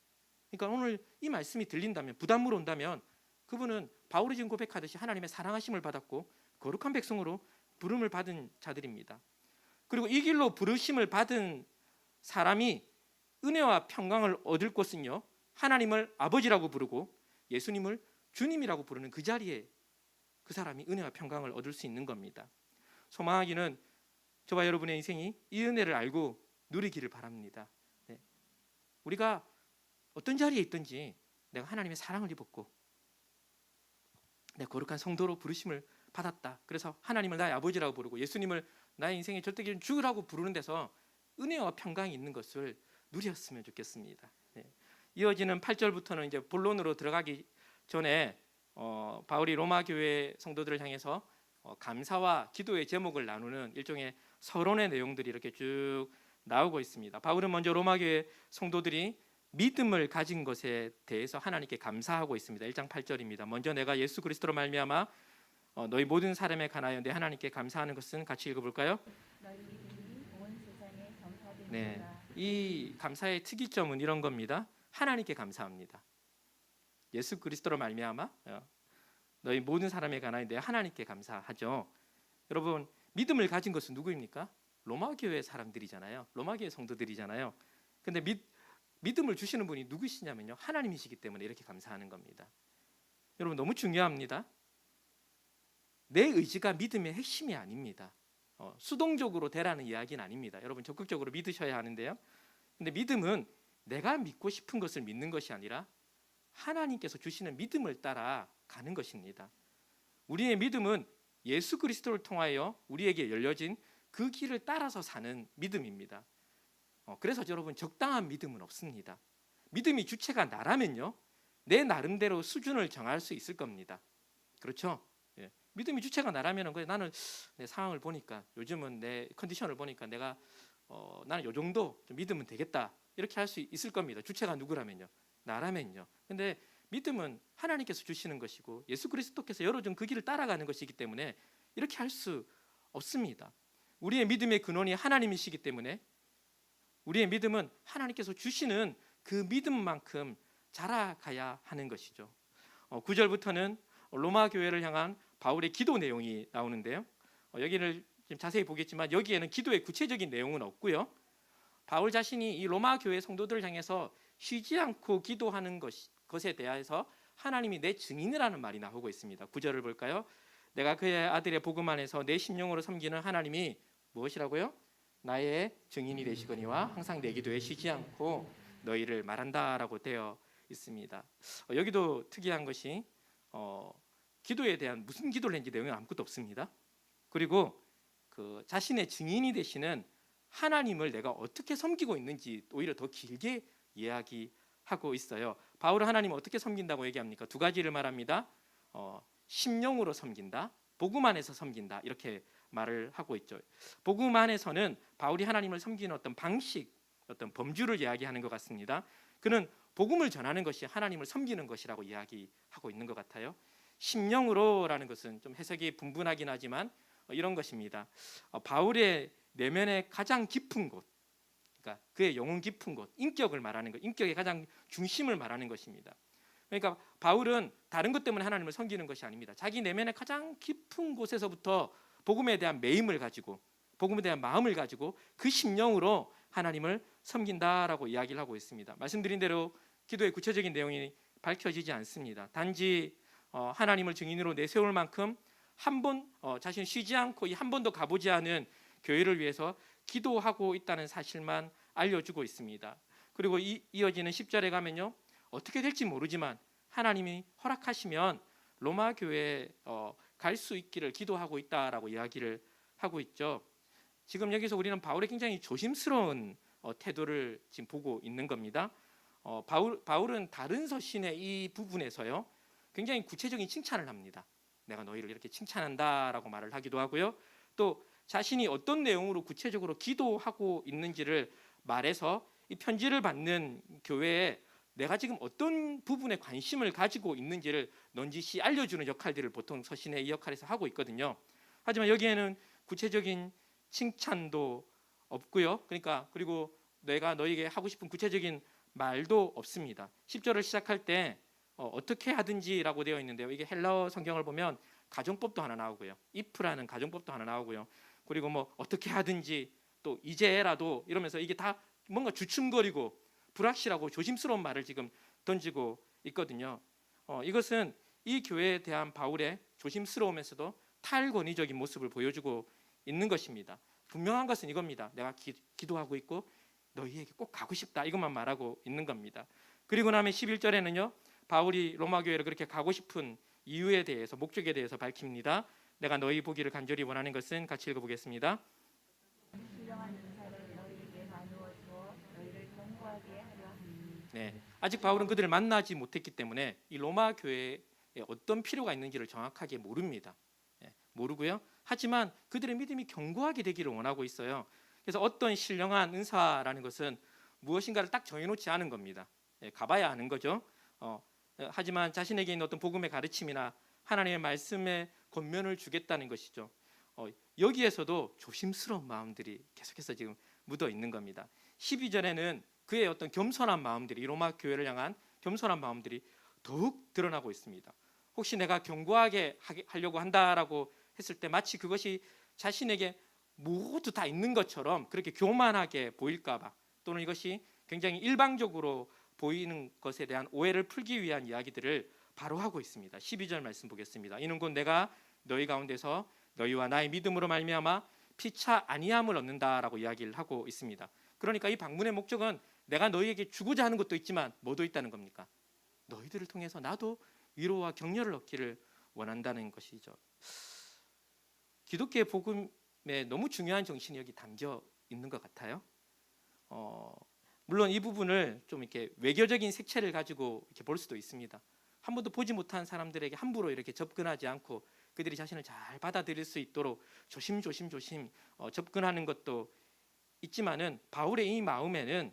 그러니까 오늘 이 말씀이 들린다면, 부담으로 온다면 그분은 바울이 지금 고백하듯이 하나님의 사랑하심을 받았고 거룩한 백성으로 부름을 받은 자들입니다. 그리고 이 길로 부르심을 받은 사람이 은혜와 평강을 얻을 것은요, 하나님을 아버지라고 부르고 예수님을 주님이라고 부르는 그 자리에 그 사람이 은혜와 평강을 얻을 수 있는 겁니다. 소망하기는 저와 여러분의 인생이 이 은혜를 알고 누리기를 바랍니다. 네. 우리가 어떤 자리에 있든지 내가 하나님의 사랑을 입었고 내 거룩한 성도로 부르심을 받았다. 그래서 하나님을 나의 아버지라고 부르고 예수님을 나의 인생의 절대적인 주라고 부르는 데서 은혜와 평강이 있는 것을 누렸으면 좋겠습니다. 네. 이어지는 8절부터는 이제 본론으로 들어가기 전에 바울이 로마 교회 성도들을 향해서 감사와 기도의 제목을 나누는 일종의 서론의 내용들이 이렇게 쭉 나오고 있습니다. 바울은 먼저 로마 교회 성도들이 믿음을 가진 것에 대해서 하나님께 감사하고 있습니다. 1장 8절입니다. 먼저 내가 예수 그리스도로 말미암아 너희 모든 사람에 관하여 내 하나님께 감사하는 것은 같이 읽어볼까요? 너희 믿음이 온 세상에 전파되리라. 네, 이 감사의 특이점은 이런 겁니다. 하나님께 감사합니다. 예수 그리스도로 말미암아 너희 모든 사람에 관하여 내 하나님께 감사하죠. 여러분, 믿음을 가진 것은 누구입니까? 로마 교회 사람들이잖아요. 로마 교회 성도들이잖아요. 근데 믿음을 주시는 분이 누구시냐면요, 하나님이시기 때문에 이렇게 감사하는 겁니다. 여러분, 너무 중요합니다. 내 의지가 믿음의 핵심이 아닙니다. 수동적으로 되라는 이야기는 아닙니다. 여러분, 적극적으로 믿으셔야 하는데요. 근데 믿음은 내가 믿고 싶은 것을 믿는 것이 아니라 하나님께서 주시는 믿음을 따라 가는 것입니다. 우리의 믿음은 예수 그리스도를 통하여 우리에게 열려진 그 길을 따라서 사는 믿음입니다. 그래서 여러분, 적당한 믿음은 없습니다. 믿음이 주체가 나라면요, 내 나름대로 수준을 정할 수 있을 겁니다. 그렇죠? 예. 믿음이 주체가 나라면 나는 내 상황을 보니까, 요즘은 내 컨디션을 보니까 내가 나는 요 정도 좀 믿으면 되겠다, 이렇게 할 수 있을 겁니다. 주체가 누구라면요, 나라면요. 근데 믿음은 하나님께서 주시는 것이고 예수 그리스도께서 열어준 그 길을 따라가는 것이기 때문에 이렇게 할 수 없습니다. 우리의 믿음의 근원이 하나님이시기 때문에 우리의 믿음은 하나님께서 주시는 그 믿음만큼 자라가야 하는 것이죠. 9절부터는 로마 교회를 향한 바울의 기도 내용이 나오는데요. 여기를 좀 자세히 보겠지만 여기에는 기도의 구체적인 내용은 없고요. 바울 자신이 이 로마 교회 성도들을 향해서 쉬지 않고 기도하는 것에 대해서 하나님이 내 증인이라는 말이 나오고 있습니다. 9절을 볼까요? 내가 그의 아들의 복음 안에서 내 심령으로 섬기는 하나님이 무엇이라고요? 나의 증인이 되시거니와 항상 내 기도에 쉬지 않고 너희를 말한다라고 되어 있습니다. 여기도 특이한 것이 기도에 대한 무슨 기도를 했는지 내용이 아무것도 없습니다. 그리고 그 자신의 증인이 되시는 하나님을 내가 어떻게 섬기고 있는지 오히려 더 길게 이야기하고 있어요. 바울은 하나님을 어떻게 섬긴다고 얘기합니까? 두 가지를 말합니다. 심령으로 섬긴다, 복음 안에서 섬긴다, 이렇게 말을 하고 있죠. 복음 안에서는 바울이 하나님을 섬기는 어떤 방식, 어떤 범주를 이야기하는 것 같습니다. 그는 복음을 전하는 것이 하나님을 섬기는 것이라고 이야기하고 있는 것 같아요. 심령으로라는 것은 좀 해석이 분분하긴 하지만 이런 것입니다. 바울의 내면의 가장 깊은 곳, 그러니까 그의 영혼 깊은 곳, 인격을 말하는 것, 인격의 가장 중심을 말하는 것입니다. 그러니까 바울은 다른 것 때문에 하나님을 섬기는 것이 아닙니다. 자기 내면의 가장 깊은 곳에서부터 복음에 대한 매임을 가지고, 복음에 대한 마음을 가지고 그 심령으로 하나님을 섬긴다라고 이야기를 하고 있습니다. 말씀드린 대로 기도의 구체적인 내용이 밝혀지지 않습니다. 단지 하나님을 증인으로 내세울 만큼 한 번 자신이 쉬지 않고 한 번도 가보지 않은 교회를 위해서 기도하고 있다는 사실만 알려주고 있습니다. 그리고 이어지는 10절에 가면요, 어떻게 될지 모르지만 하나님이 허락하시면 로마 교회에 갈 수 있기를 기도하고 있다라고 이야기를 하고 있죠. 지금 여기서 우리는 바울의 굉장히 조심스러운 태도를 지금 보고 있는 겁니다. 바울은 다른 서신의 이 부분에서요, 굉장히 구체적인 칭찬을 합니다. 내가 너희를 이렇게 칭찬한다라고 말을 하기도 하고요. 또 자신이 어떤 내용으로 구체적으로 기도하고 있는지를 말해서 이 편지를 받는 교회에 내가 지금 어떤 부분에 관심을 가지고 있는지를 넌지시 알려주는 역할들을 보통 서신의 이 역할에서 하고 있거든요. 하지만 여기에는 구체적인 칭찬도 없고요. 그리고 내가 너에게 하고 싶은 구체적인 말도 없습니다. 10절을 시작할 때 어떻게 하든지라고 되어 있는데요. 이게 헬라어 성경을 보면 가정법도 하나 나오고요. if라는 가정법도 하나 나오고요. 그리고 뭐 어떻게 하든지 또 이제라도 이러면서 이게 다 뭔가 주춤거리고 불확실하고 조심스러운 말을 지금 던지고 있거든요. 이것은 이 교회에 대한 바울의 조심스러우면서도 탈권위적인 모습을 보여주고 있는 것입니다. 분명한 것은 이겁니다. 내가 기도하고 있고 너희에게 꼭 가고 싶다, 이것만 말하고 있는 겁니다. 그리고 나면 11절에는요, 바울이 로마 교회를 그렇게 가고 싶은 이유에 대해서, 목적에 대해서 밝힙니다. 내가 너희 보기를 간절히 원하는 것은, 같이 읽어보겠습니다. 네, 아직 바울은 그들을 만나지 못했기 때문에 이 로마 교회에 어떤 필요가 있는지를 정확하게 모릅니다. 모르고요. 하지만 그들의 믿음이 견고하게 되기를 원하고 있어요. 그래서 어떤 신령한 은사라는 것은 무엇인가를 딱 정해놓지 않은 겁니다. 가봐야 하는 거죠. 하지만 자신에게 있는 어떤 복음의 가르침이나 하나님의 말씀에 권면을 주겠다는 것이죠. 여기에서도 조심스러운 마음들이 계속해서 지금 묻어 있는 겁니다. 12절에는 그의 어떤 겸손한 마음들이, 이 로마 교회를 향한 겸손한 마음들이 더욱 드러나고 있습니다. 혹시 내가 견고하게 하려고 한다라고 했을 때 마치 그것이 자신에게 모두 다 있는 것처럼 그렇게 교만하게 보일까봐, 또는 이것이 굉장히 일방적으로 보이는 것에 대한 오해를 풀기 위한 이야기들을 바로 하고 있습니다. 12절 말씀 보겠습니다. 이는 곧 내가 너희 가운데서 너희와 나의 믿음으로 말미암아 피차 아니함을 얻는다라고 이야기를 하고 있습니다. 그러니까 이 방문의 목적은 내가 너희에게 주고자 하는 것도 있지만 뭐도 있다는 겁니까? 너희들을 통해서 나도 위로와 격려를 얻기를 원한다는 것이죠. 기독교의 복음에 너무 중요한 정신이 여기 담겨 있는 것 같아요. 물론 이 부분을 좀 이렇게 외교적인 색채를 가지고 이렇게 볼 수도 있습니다. 한 번도 보지 못한 사람들에게 함부로 이렇게 접근하지 않고 그들이 자신을 잘 받아들일 수 있도록 조심 접근하는 것도 있지만은, 바울의 이 마음에는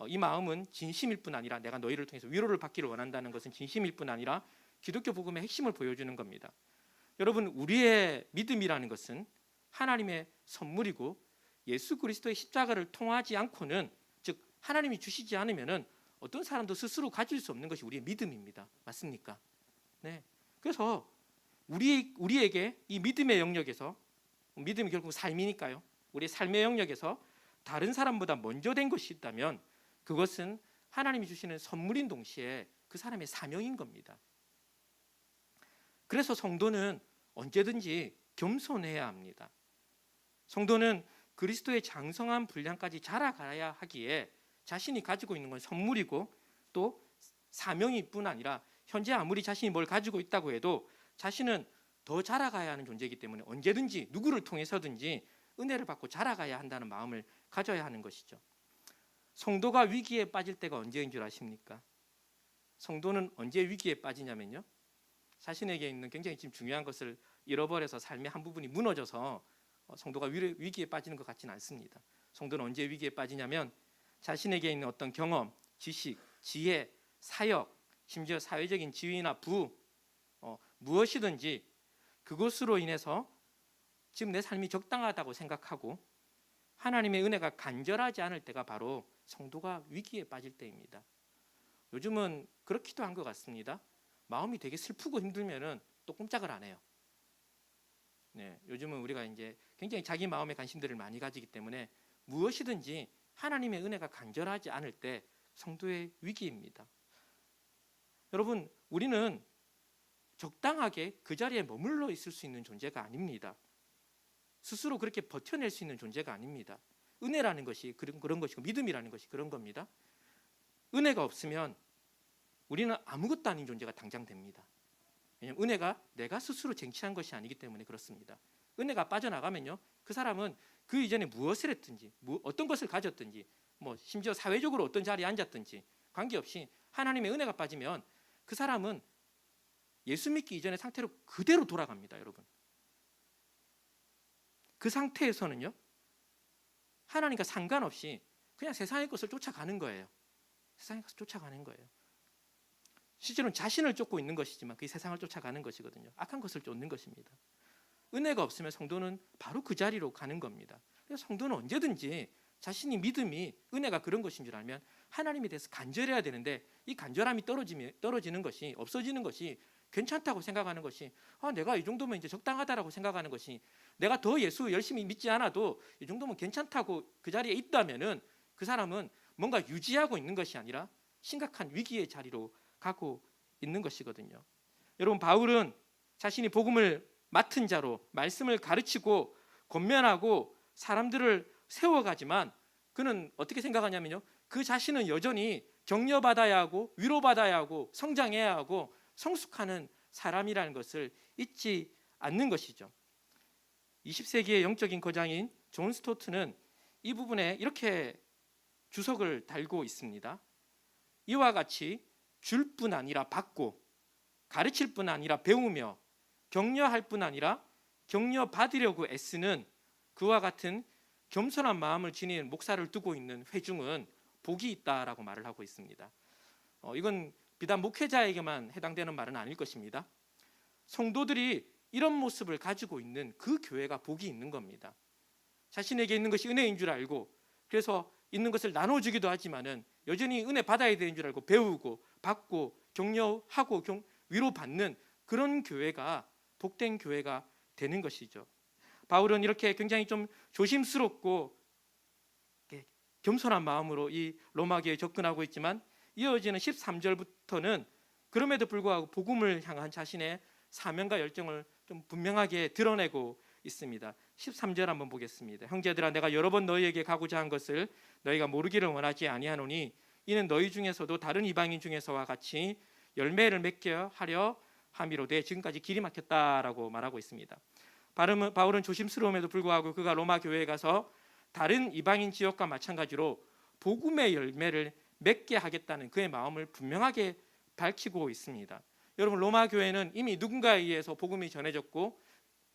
이 마음은 진심일 뿐 아니라, 내가 너희를 통해서 위로를 받기를 원한다는 것은 진심일 뿐 아니라 기독교 복음의 핵심을 보여주는 겁니다. 여러분, 우리의 믿음이라는 것은 하나님의 선물이고 예수 그리스도의 십자가를 통하지 않고는, 즉 하나님이 주시지 않으면은 어떤 사람도 스스로 가질 수 없는 것이 우리의 믿음입니다. 맞습니까? 네. 그래서 우리에게 이 믿음의 영역에서, 믿음이 결국 삶이니까요, 우리의 삶의 영역에서 다른 사람보다 먼저 된 것이 있다면 그것은 하나님이 주시는 선물인 동시에 그 사람의 사명인 겁니다. 그래서 성도는 언제든지 겸손해야 합니다. 성도는 그리스도의 장성한 분량까지 자라가야 하기에 자신이 가지고 있는 건 선물이고 또 사명일 뿐 아니라, 현재 아무리 자신이 뭘 가지고 있다고 해도 자신은 더 자라가야 하는 존재이기 때문에 언제든지 누구를 통해서든지 은혜를 받고 자라가야 한다는 마음을 가져야 하는 것이죠. 성도가 위기에 빠질 때가 언제인 줄 아십니까? 성도는 언제 위기에 빠지냐면요, 자신에게 있는 굉장히 지금 중요한 것을 잃어버려서 삶의 한 부분이 무너져서 성도가 위기에 빠지는 것 같지는 않습니다. 성도는 언제 위기에 빠지냐면, 자신에게 있는 어떤 경험, 지식, 지혜, 사역, 심지어 사회적인 지위나 부, 무엇이든지 그것으로 인해서 지금 내 삶이 적당하다고 생각하고 하나님의 은혜가 간절하지 않을 때가 바로 성도가 위기에 빠질 때입니다. 요즘은 그렇기도 한 것 같습니다. 마음이 되게 슬프고 힘들면은 또 꼼짝을 안 해요. 네, 요즘은 우리가 이제 굉장히 자기 마음의 관심들을 많이 가지기 때문에 무엇이든지 하나님의 은혜가 간절하지 않을 때 성도의 위기입니다. 여러분, 우리는 적당하게 그 자리에 머물러 있을 수 있는 존재가 아닙니다. 스스로 그렇게 버텨낼 수 있는 존재가 아닙니다. 은혜라는 것이 그런 것이고 믿음이라는 것이 그런 겁니다. 은혜가 없으면 우리는 아무것도 아닌 존재가 당장 됩니다. 왜냐하면 은혜가 내가 스스로 쟁취한 것이 아니기 때문에 그렇습니다. 은혜가 빠져나가면요, 그 사람은 그 이전에 무엇을 했든지, 어떤 것을 가졌든지, 심지어 사회적으로 어떤 자리에 앉았든지 관계없이 하나님의 은혜가 빠지면 그 사람은 예수 믿기 이전의 상태로 그대로 돌아갑니다, 여러분. 그 상태에서는요, 하나님과 상관없이 그냥 세상의 것을 쫓아가는 거예요. 세상의 것을 쫓아가는 거예요. 실제로는 자신을 쫓고 있는 것이지만 그게 세상을 쫓아가는 것이거든요. 악한 것을 쫓는 것입니다. 은혜가 없으면 성도는 바로 그 자리로 가는 겁니다. 그래서 성도는 언제든지 자신이 믿음이 은혜가 그런 것인 줄 알면 하나님에 대해서 간절해야 되는데, 이 간절함이 떨어지는 것이, 없어지는 것이, 괜찮다고 생각하는 것이, 내가 이 정도면 이제 적당하다라고 생각하는 것이, 내가 더 예수 열심히 믿지 않아도 이 정도면 괜찮다고 그 자리에 있다면은 그 사람은 뭔가 유지하고 있는 것이 아니라 심각한 위기의 자리로 가고 있는 것이거든요. 여러분, 바울은 자신이 복음을 맡은 자로 말씀을 가르치고 권면하고 사람들을 세워가지만 그는 어떻게 생각하냐면요, 그 자신은 여전히 격려받아야 하고 위로받아야 하고 성장해야 하고 성숙하는 사람이라는 것을 잊지 않는 것이죠. 20세기의 영적인 거장인 존 스토트는 이 부분에 이렇게 주석을 달고 있습니다. 이와 같이 줄 뿐 아니라 받고, 가르칠 뿐 아니라 배우며, 격려할 뿐 아니라 격려받으려고 애쓰는 그와 같은 겸손한 마음을 지닌 목사를 두고 있는 회중은 복이 있다라고 말을 하고 있습니다. 이건 비단 목회자에게만 해당되는 말은 아닐 것입니다. 성도들이 이런 모습을 가지고 있는 그 교회가 복이 있는 겁니다. 자신에게 있는 것이 은혜인 줄 알고, 그래서 있는 것을 나눠주기도 하지만은 여전히 은혜 받아야 되는 줄 알고 배우고 받고 격려하고 위로받는 그런 교회가 복된 교회가 되는 것이죠. 바울은 이렇게 굉장히 좀 조심스럽고 겸손한 마음으로 이 로마교회에 접근하고 있지만, 이어지는 13절부터는 그럼에도 불구하고 복음을 향한 자신의 사명과 열정을 좀 분명하게 드러내고 있습니다. 13절 한번 보겠습니다. 형제들아, 내가 여러 번 너희에게 가고자 한 것을 너희가 모르기를 원하지 아니하노니 이는 너희 중에서도 다른 이방인 중에서와 같이 열매를 맺게 하려 함이로되 지금까지 길이 막혔다라고 말하고 있습니다. 바울은 조심스러움에도 불구하고 그가 로마 교회에 가서 다른 이방인 지역과 마찬가지로 복음의 열매를 맺게 하겠다는 그의 마음을 분명하게 밝히고 있습니다. 여러분, 로마 교회는 이미 누군가에 의해서 복음이 전해졌고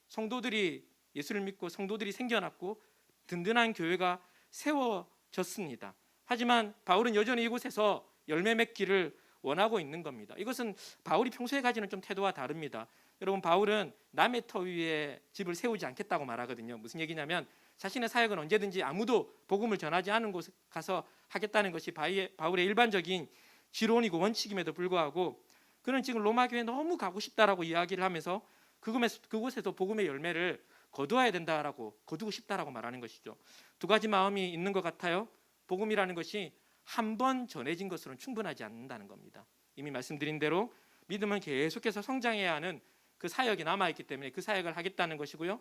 성도들이 예수를 믿고 성도들이 생겨났고 든든한 교회가 세워졌습니다. 하지만 바울은 여전히 이곳에서 열매 맺기를 원하고 있는 겁니다. 이것은 바울이 평소에 가지는 좀 태도와 다릅니다. 여러분, 바울은 남의 터 위에 집을 세우지 않겠다고 말하거든요. 무슨 얘기냐면 자신의 사역은 언제든지 아무도 복음을 전하지 않은 곳에 가서 하겠다는 것이 바울의 일반적인 지론이고 원칙임에도 불구하고 그는 지금 로마 교회에 너무 가고 싶다라고 이야기를 하면서 그곳에서 복음의 열매를 거두고 싶다라고 말하는 것이죠. 두 가지 마음이 있는 것 같아요. 복음이라는 것이 한 번 전해진 것으로는 충분하지 않는다는 겁니다. 이미 말씀드린 대로 믿음은 계속해서 성장해야 하는 그 사역이 남아있기 때문에 그 사역을 하겠다는 것이고요.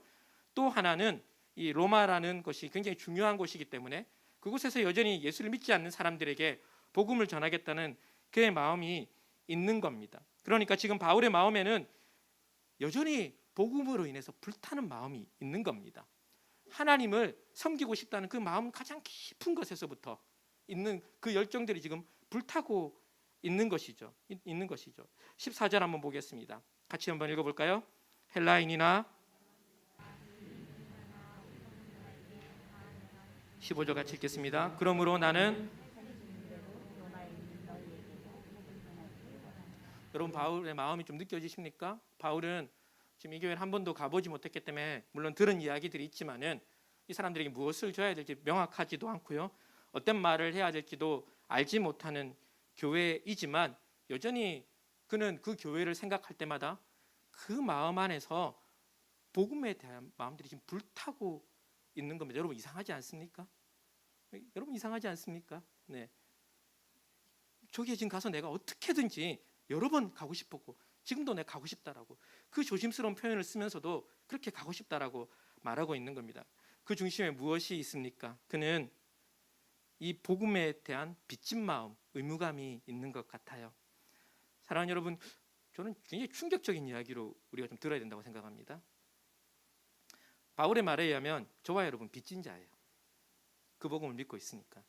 또 하나는 이 로마라는 것이 굉장히 중요한 곳이기 때문에 그곳에서 여전히 예수를 믿지 않는 사람들에게 복음을 전하겠다는 그의 마음이 있는 겁니다. 그러니까 지금 바울의 마음에는 여전히 복음으로 인해서 불타는 마음이 있는 겁니다. 하나님을 섬기고 싶다는 그 마음 가장 깊은 것에서부터 있는 그 열정들이 지금 불타고 있는 것이죠. 14절 한번 보겠습니다. 같이 한번 읽어볼까요? 헬라인이나 15절 같이 읽겠습니다. 그러므로 나는 여러분, 바울의 마음이 좀 느껴지십니까? 바울은 지금 이 교회를 한 번도 가보지 못했기 때문에 물론 들은 이야기들이 있지만은 이 사람들에게 무엇을 줘야 될지 명확하지도 않고요. 어떤 말을 해야 될지도 알지 못하는 교회이지만 여전히 그는 그 교회를 생각할 때마다 그 마음 안에서 복음에 대한 마음들이 지금 불타고 있는 겁니다. 여러분, 이상하지 않습니까? 여러분, 이상하지 않습니까? 네. 저기에 지금 가서 내가 어떻게든지 여러 번 가고 싶었고 지금도 내가 가고 싶다라고 그 조심스러운 표현을 쓰면서도 그렇게 가고 싶다라고 말하고 있는 겁니다. 그 중심에 무엇이 있습니까? 그는 이 복음에 대한 빚진 마음, 의무감이 있는 것 같아요. 사랑하는 여러분, 저는 굉장히 충격적인 이야기로 우리가 좀 들어야 된다고 생각합니다. 바울의 말에 의하면 저와 여러분 빚진 자예요. 그 복음을 믿고 있으니까.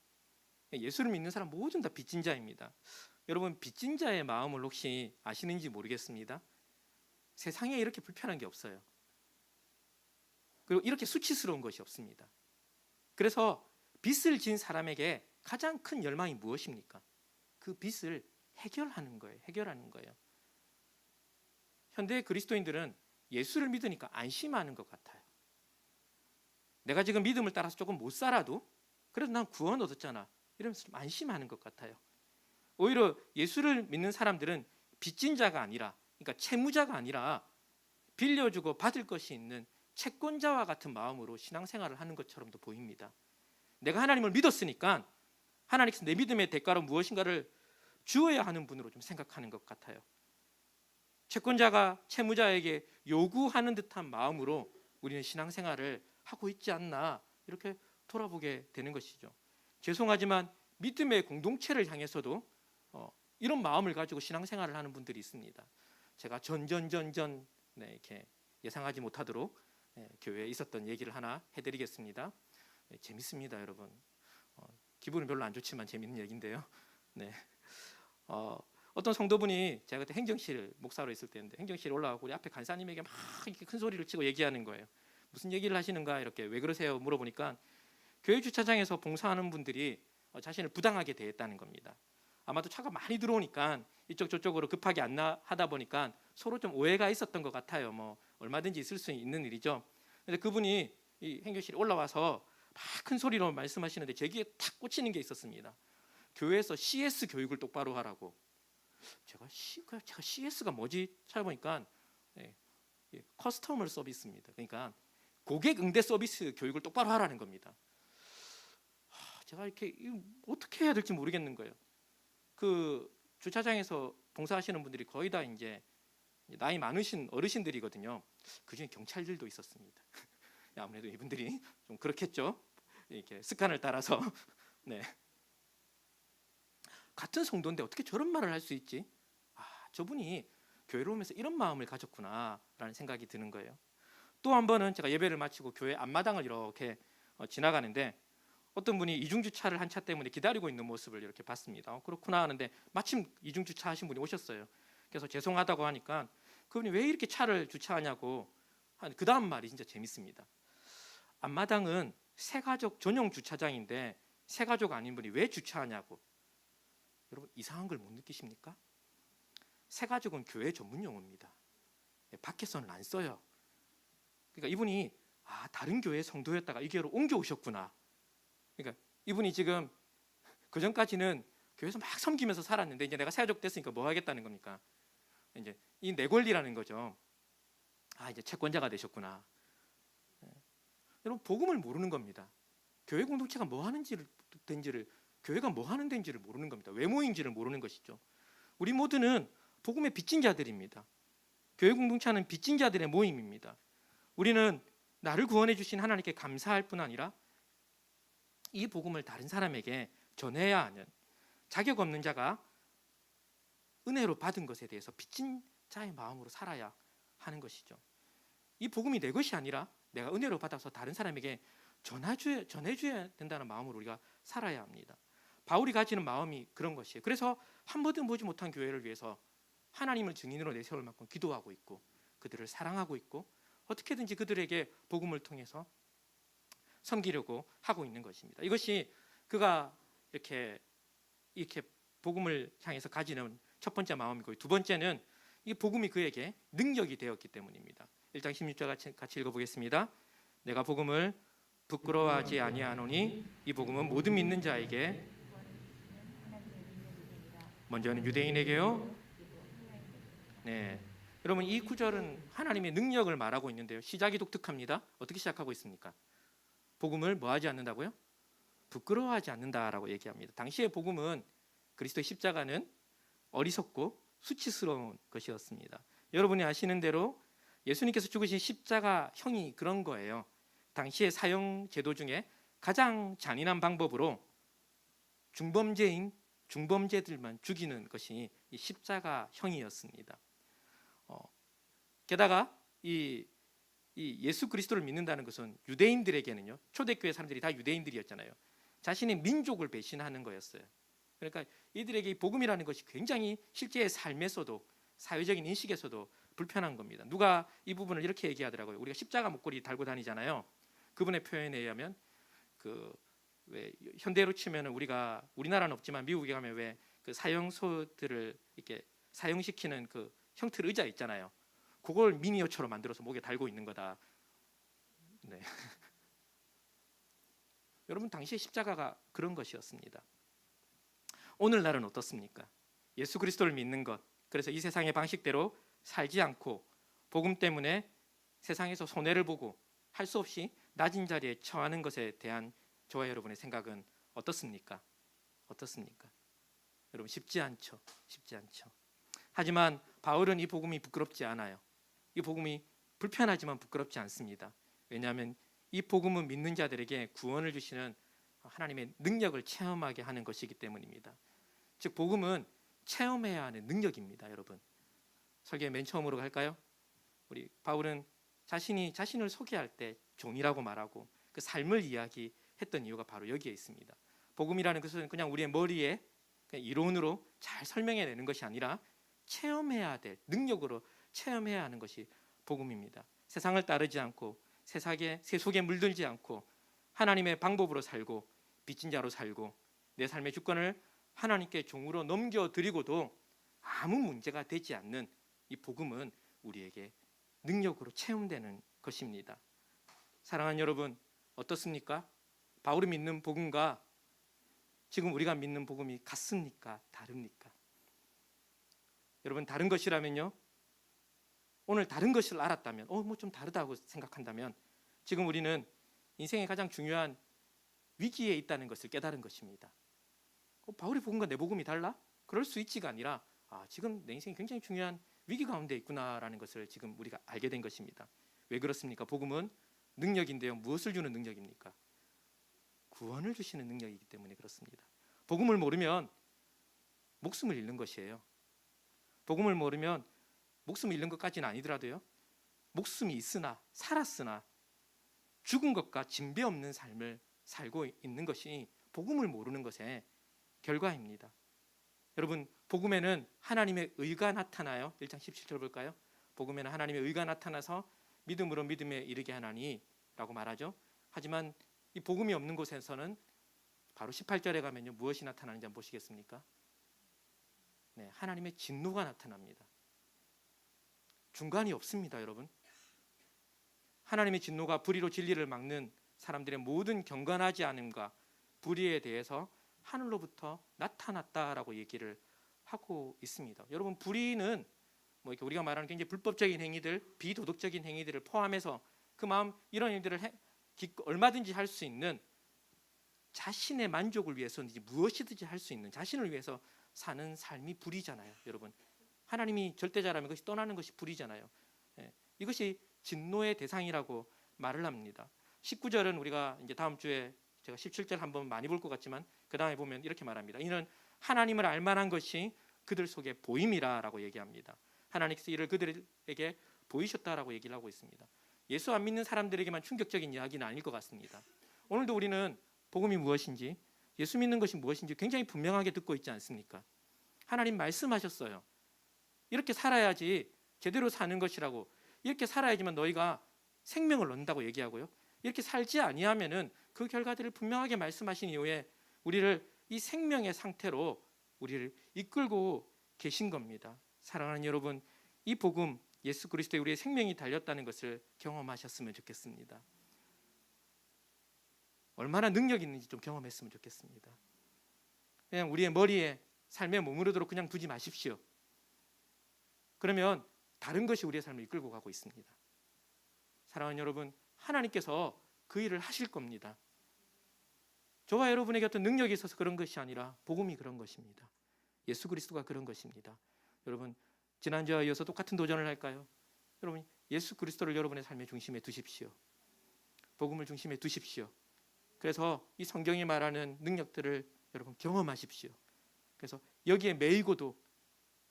예수를 믿는 사람 모두 다 빚진 자입니다. 여러분, 빚진 자의 마음을 혹시 아시는지 모르겠습니다. 세상에 이렇게 불편한 게 없어요. 그리고 이렇게 수치스러운 것이 없습니다. 그래서 빚을 진 사람에게 가장 큰 열망이 무엇입니까? 그 빚을 해결하는 거예요. 현대 그리스도인들은 예수를 믿으니까 안심하는 것 같아요. 내가 지금 믿음을 따라서 조금 못 살아도 그래도 난 구원 얻었잖아, 이러면서 좀 안심하는 것 같아요. 오히려 예수를 믿는 사람들은 빚진 자가 아니라, 그러니까 채무자가 아니라 빌려주고 받을 것이 있는 채권자와 같은 마음으로 신앙생활을 하는 것처럼도 보입니다. 내가 하나님을 믿었으니까 하나님께서 내 믿음의 대가로 무엇인가를 주어야 하는 분으로 좀 생각하는 것 같아요. 채권자가 채무자에게 요구하는 듯한 마음으로 우리는 신앙생활을 하고 있지 않나, 이렇게 돌아보게 되는 것이죠. 죄송하지만 믿음의 공동체를 향해서도 이런 마음을 가지고 신앙생활을 하는 분들이 있습니다. 제가 이렇게 예상하지 못하도록 교회에 있었던 얘기를 하나 해드리겠습니다. 재밌습니다, 여러분. 기분은 별로 안 좋지만 재밌는 얘기인데요. 어떤 성도분이, 제가 그때 행정실 목사로 있을 때인데 행정실에 올라가고 우리 앞에 간사님에게 막 이렇게 큰 소리를 치고 얘기하는 거예요. 무슨 얘기를 하시는가, 이렇게 왜 그러세요 물어보니까 교회 주차장에서 봉사하는 분들이 자신을 부당하게 대했다는 겁니다. 아마도 차가 많이 들어오니까 이쪽 저쪽으로 급하게 하다 보니까 서로 좀 오해가 있었던 것 같아요. 뭐 얼마든지 있을 수 있는 일이죠. 근데 그분이 이 행정실에 올라와서 막 큰 소리로 말씀하시는데 제 귀에 탁 꽂히는 게 있었습니다. 교회에서 CS 교육을 똑바로 하라고. 제가 CS가 뭐지 찾아보니까 커스터머 서비스입니다. 그러니까 고객 응대 서비스 교육을 똑바로 하라는 겁니다. 제가 이렇게 어떻게 해야 될지 모르겠는 거예요. 그 주차장에서 봉사하시는 분들이 거의 다 이제 나이 많으신 어르신들이거든요. 그중에 경찰들도 있었습니다. 아무래도 이분들이 좀 그렇겠죠. 이렇게 습관을 따라서. 같은 성도인데 어떻게 저런 말을 할 수 있지? 저분이 교회로 오면서 이런 마음을 가졌구나라는 생각이 드는 거예요. 또 한 번은 제가 예배를 마치고 교회 앞마당을 이렇게 지나가는데 어떤 분이 이중주차를 한 차 때문에 기다리고 있는 모습을 이렇게 봤습니다. 그렇구나 하는데 마침 이중주차 하신 분이 오셨어요. 그래서 죄송하다고 하니까 그분이 왜 이렇게 차를 주차하냐고 그 다음 말이 진짜 재밌습니다. 앞마당은 새가족 전용 주차장인데 새가족 아닌 분이 왜 주차하냐고. 여러분, 이상한 걸 못 느끼십니까? 새가족은 교회 전문 용어입니다. 밖에서는 안 써요. 그러니까 이분이 다른 교회 성도였다가 이 교회로 옮겨오셨구나. 그러니까 이분이 지금 그 전까지는 교회에서 막 섬기면서 살았는데 이제 내가 새가족 됐으니까 뭐 하겠다는 겁니까? 이제 이 내 권리라는 거죠. 이제 채권자가 되셨구나. 여러분, 복음을 모르는 겁니다. 교회 공동체가 뭐 하는 된지를, 교회가 뭐 하는 데인지를 모르는 겁니다. 왜 모인지를 모르는 것이죠. 우리 모두는 복음의 빚진 자들입니다. 교회 공동체는 빚진 자들의 모임입니다. 우리는 나를 구원해 주신 하나님께 감사할 뿐 아니라 이 복음을 다른 사람에게 전해야 하는 자격 없는 자가 은혜로 받은 것에 대해서 빚진 자의 마음으로 살아야 하는 것이죠. 이 복음이 내 것이 아니라 내가 은혜로 받아서 다른 사람에게 전해줘야 된다는 마음으로 우리가 살아야 합니다. 바울이 가지는 마음이 그런 것이에요. 그래서 한 번도 보지 못한 교회를 위해서 하나님을 증인으로 내세울 만큼 기도하고 있고 그들을 사랑하고 있고 어떻게든지 그들에게 복음을 통해서 섬기려고 하고 있는 것입니다. 이것이 그가 이렇게 복음을 향해서 가지는 첫 번째 마음이고, 두 번째는 이 복음이 그에게 능력이 되었기 때문입니다. 1장 16절 같이 읽어보겠습니다. 내가 복음을 부끄러워하지 아니하노니 이 복음은 모든 믿는 자에게, 먼저는 유대인에게요. 여러분, 이 구절은 하나님의 능력을 말하고 있는데요. 시작이 독특합니다. 어떻게 시작하고 있습니까? 복음을 뭐 하지 않는다고요? 부끄러워하지 않는다라고 얘기합니다. 당시의 복음은, 그리스도의 십자가는 어리석고 수치스러운 것이었습니다. 여러분이 아시는 대로 예수님께서 죽으신 십자가 형이 그런 거예요. 당시의 사형 제도 중에 가장 잔인한 방법으로 중범죄들만 죽이는 것이 이 십자가형이었습니다. 게다가 이 예수 그리스도를 믿는다는 것은 유대인들에게는요, 초대교회 사람들이 다 유대인들이었잖아요. 자신의 민족을 배신하는 거였어요. 그러니까 이들에게 이 복음이라는 것이 굉장히 실제의 삶에서도, 사회적인 인식에서도 불편한 겁니다. 누가 이 부분을 이렇게 얘기하더라고요. 우리가 십자가 목걸이 달고 다니잖아요. 그분의 표현에 의하면 왜 현대로 치면은 우리나라는 없지만 미국에 가면 왜 그 사형소들을 이렇게 사형시키는 그 형틀 의자 있잖아요. 그걸 미니어처로 만들어서 목에 달고 있는 거다. 네. 여러분, 당시의 십자가가 그런 것이었습니다. 오늘날은 어떻습니까? 예수 그리스도를 믿는 것, 그래서 이 세상의 방식대로 살지 않고 복음 때문에 세상에서 손해를 보고 할 수 없이 낮은 자리에 처하는 것에 대한 저와 여러분의 생각은 어떻습니까? 어떻습니까? 여러분, 쉽지 않죠. 쉽지 않죠. 하지만 바울은 이 복음이 부끄럽지 않아요. 이 복음이 불편하지만 부끄럽지 않습니다. 왜냐하면 이 복음은 믿는 자들에게 구원을 주시는 하나님의 능력을 체험하게 하는 것이기 때문입니다. 즉, 복음은 체험해야 하는 능력입니다. 여러분, 설교의 맨 처음으로 갈까요? 우리 바울은 자신을 소개할 때 종이라고 말하고 그 삶을 이야기했던 이유가 바로 여기에 있습니다. 복음이라는 것은 그냥 우리의 머리에 그냥 이론으로 잘 설명해내는 것이 아니라 체험해야 될, 능력으로 체험해야 하는 것이 복음입니다. 세상을 따르지 않고 세속에 물들지 않고 하나님의 방법으로 살고 빚진 자로 살고 내 삶의 주권을 하나님께 종으로 넘겨드리고도 아무 문제가 되지 않는 이 복음은 우리에게 능력으로 체험되는 것입니다. 사랑하는 여러분, 어떻습니까? 바울이 믿는 복음과 지금 우리가 믿는 복음이 같습니까? 다릅니까? 여러분, 다른 것이라면요, 오늘 다른 것을 알았다면 뭐 좀 다르다고 생각한다면 지금 우리는 인생의 가장 중요한 위기에 있다는 것을 깨달은 것입니다. 바울의 복음과 내 복음이 달라? 그럴 수 있지가 아니라 지금 내 인생이 굉장히 중요한 위기 가운데 있구나라는 것을 지금 우리가 알게 된 것입니다. 왜 그렇습니까? 복음은 능력인데요, 무엇을 주는 능력입니까? 구원을 주시는 능력이기 때문에 그렇습니다. 복음을 모르면 목숨을 잃는 것이에요. 복음을 모르면 목숨을 잃는 것까지는 아니더라도요, 목숨이 있으나 살았으나 죽은 것과 진배 없는 삶을 살고 있는 것이 복음을 모르는 것의 결과입니다. 여러분, 복음에는 하나님의 의가 나타나요. 1장 17절 볼까요? 복음에는 하나님의 의가 나타나서 믿음으로 믿음에 이르게 하나니 라고 말하죠. 하지만 이 복음이 없는 곳에서는 바로 18절에 가면요, 무엇이 나타나는지 한번 보시겠습니까? 네, 하나님의 진노가 나타납니다. 중간이 없습니다. 여러분, 하나님의 진노가 불의로 진리를 막는 사람들의 모든 경건하지 않음과 불의에 대해서 하늘로부터 나타났다라고 얘기를 하고 있습니다. 여러분, 불의는 뭐 이렇게 우리가 말하는 굉장히 불법적인 행위들, 비도덕적인 행위들을 포함해서 그 마음 이런 일들을 얼마든지 할 수 있는, 자신의 만족을 위해서든지 무엇이든지 할 수 있는, 자신을 위해서 사는 삶이 불의잖아요. 여러분, 하나님이 절대자라면 그것이 떠나는 것이 불의잖아요. 이것이 진노의 대상이라고 말을 합니다. 19절은 우리가 이제 다음 주에 제가 17절 한번 많이 볼 것 같지만 그 다음에 보면 이렇게 말합니다. 이는 하나님을 알만한 것이 그들 속에 보임이라라고 얘기합니다. 하나님께서 이를 그들에게 보이셨다라고 얘기를 하고 있습니다. 예수 안 믿는 사람들에게만 충격적인 이야기는 아닐 것 같습니다. 오늘도 우리는 복음이 무엇인지, 예수 믿는 것이 무엇인지 굉장히 분명하게 듣고 있지 않습니까? 하나님 말씀하셨어요. 이렇게 살아야지 제대로 사는 것이라고, 이렇게 살아야지만 너희가 생명을 얻는다고 얘기하고요, 이렇게 살지 아니하면은 그 결과들을 분명하게 말씀하신 이후에 우리를 이 생명의 상태로 우리를 이끌고 계신 겁니다. 사랑하는 여러분, 이 복음, 예수 그리스도에 우리의 생명이 달렸다는 것을 경험하셨으면 좋겠습니다. 얼마나 능력 있는지 좀 경험했으면 좋겠습니다. 그냥 우리의 머리에 삶에 머무르도록 그냥 두지 마십시오. 그러면 다른 것이 우리의 삶을 이끌고 가고 있습니다. 사랑하는 여러분, 하나님께서 그 일을 하실 겁니다. 저와 여러분에게 어떤 능력이 있어서 그런 것이 아니라 복음이 그런 것입니다. 예수 그리스도가 그런 것입니다. 여러분, 지난주와 이어서 똑같은 도전을 할까요? 여러분, 예수 그리스도를 여러분의 삶의 중심에 두십시오. 복음을 중심에 두십시오. 그래서 이 성경이 말하는 능력들을 여러분 경험하십시오. 그래서 여기에 매이고도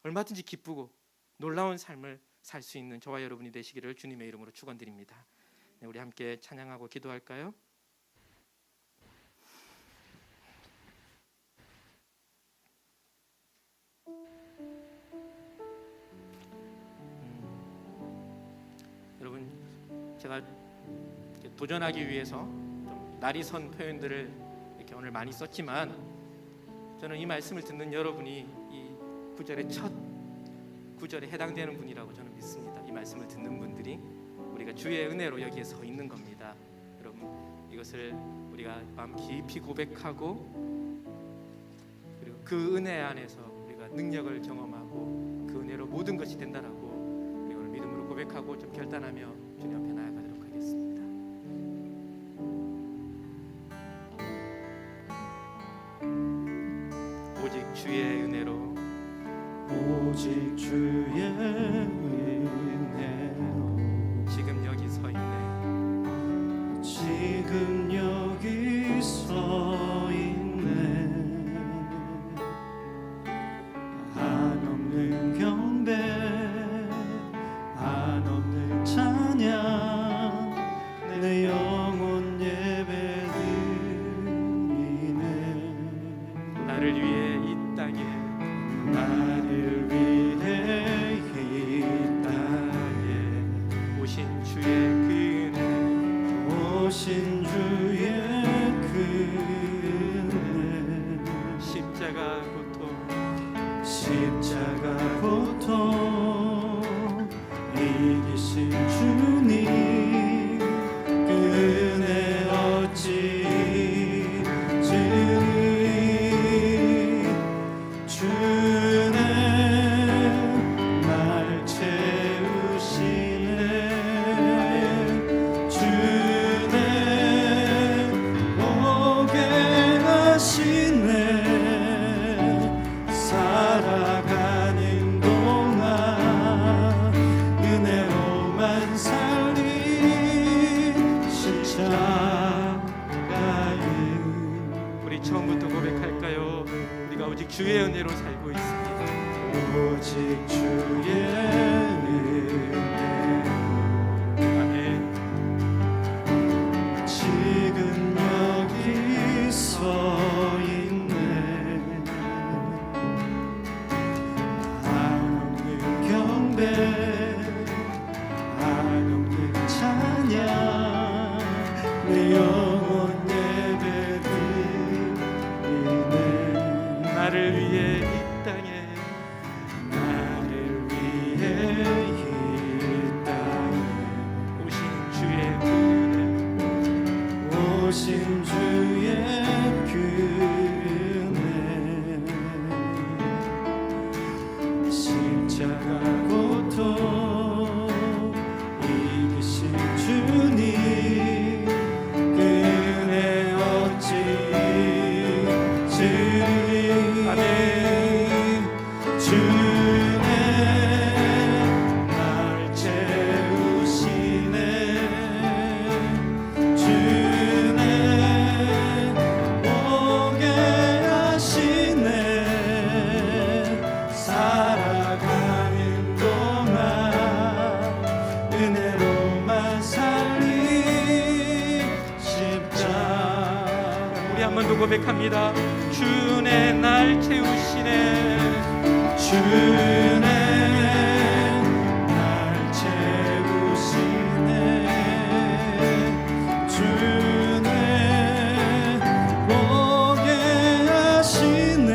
얼마든지 기쁘고 놀라운 삶을 살 수 있는 저와 여러분이 되시기를 주님의 이름으로 축원드립니다. 네, 우리 함께 찬양하고 기도할까요? 여러분, 제가 도전하기 위해서 좀 날이 선 표현들을 이렇게 오늘 많이 썼지만, 저는 이 말씀을 듣는 여러분이 이 구절의 첫 구절에 해당되는 분이라고 저는 믿습니다. 이 말씀을 듣는 분들이 우리가 주의 은혜로 여기에 서 있는 겁니다. 여러분, 이것을 우리가 마음 깊이 고백하고, 그리고 그 은혜 안에서 우리가 능력을 경험하고 그 은혜로 모든 것이 된다라고 우리 오늘 믿음으로 고백하고 좀 결단하며 주님 앞에 나아가도록 하겠습니다. 오직 주의 은혜로, 오직 주의 은혜로 지금 여기 서 있네. 지금 여기 서 있네. 한없는 경배, 한없는 찬양, 내 영혼 예배드리네. 나를 위해 이 땅에, 나를 위해 이 땅에 오신 주의 그 은혜, 오신 주의 그 은혜. 십자가 고통, 십자가 고통 이기신 주님, 그 은혜 어찌 잊으리. 주는 날 채우시네. 주는 오게 하시네. 살아가는 동안 은혜로만 살리 십자가에. 우리 처음부터 고백할까요? 우리가 오직 주의 은혜로 살고 있습니다. 오직 주의 은혜로 아멘. 지금 여기 서 있네. 한없는 경배, 한없는 찬양, 내 영혼 예배드리네. 나를 위해 이 땅에, 나를 위해 이 땅에 오신 주의 그 은혜, 오신 주의 그 은혜. 십자가 고통 이기신 주님, 그 은혜 어찌 잊으리. 아멘. 주는 날 채우시네. 주는 오게 하시네. 살아가는 동안 은혜로만 살리 십자가. 우리 한 번 더 고백합니다. 주의 날 채우시네. 주는 날 채우시네. 주는 오게 하시네.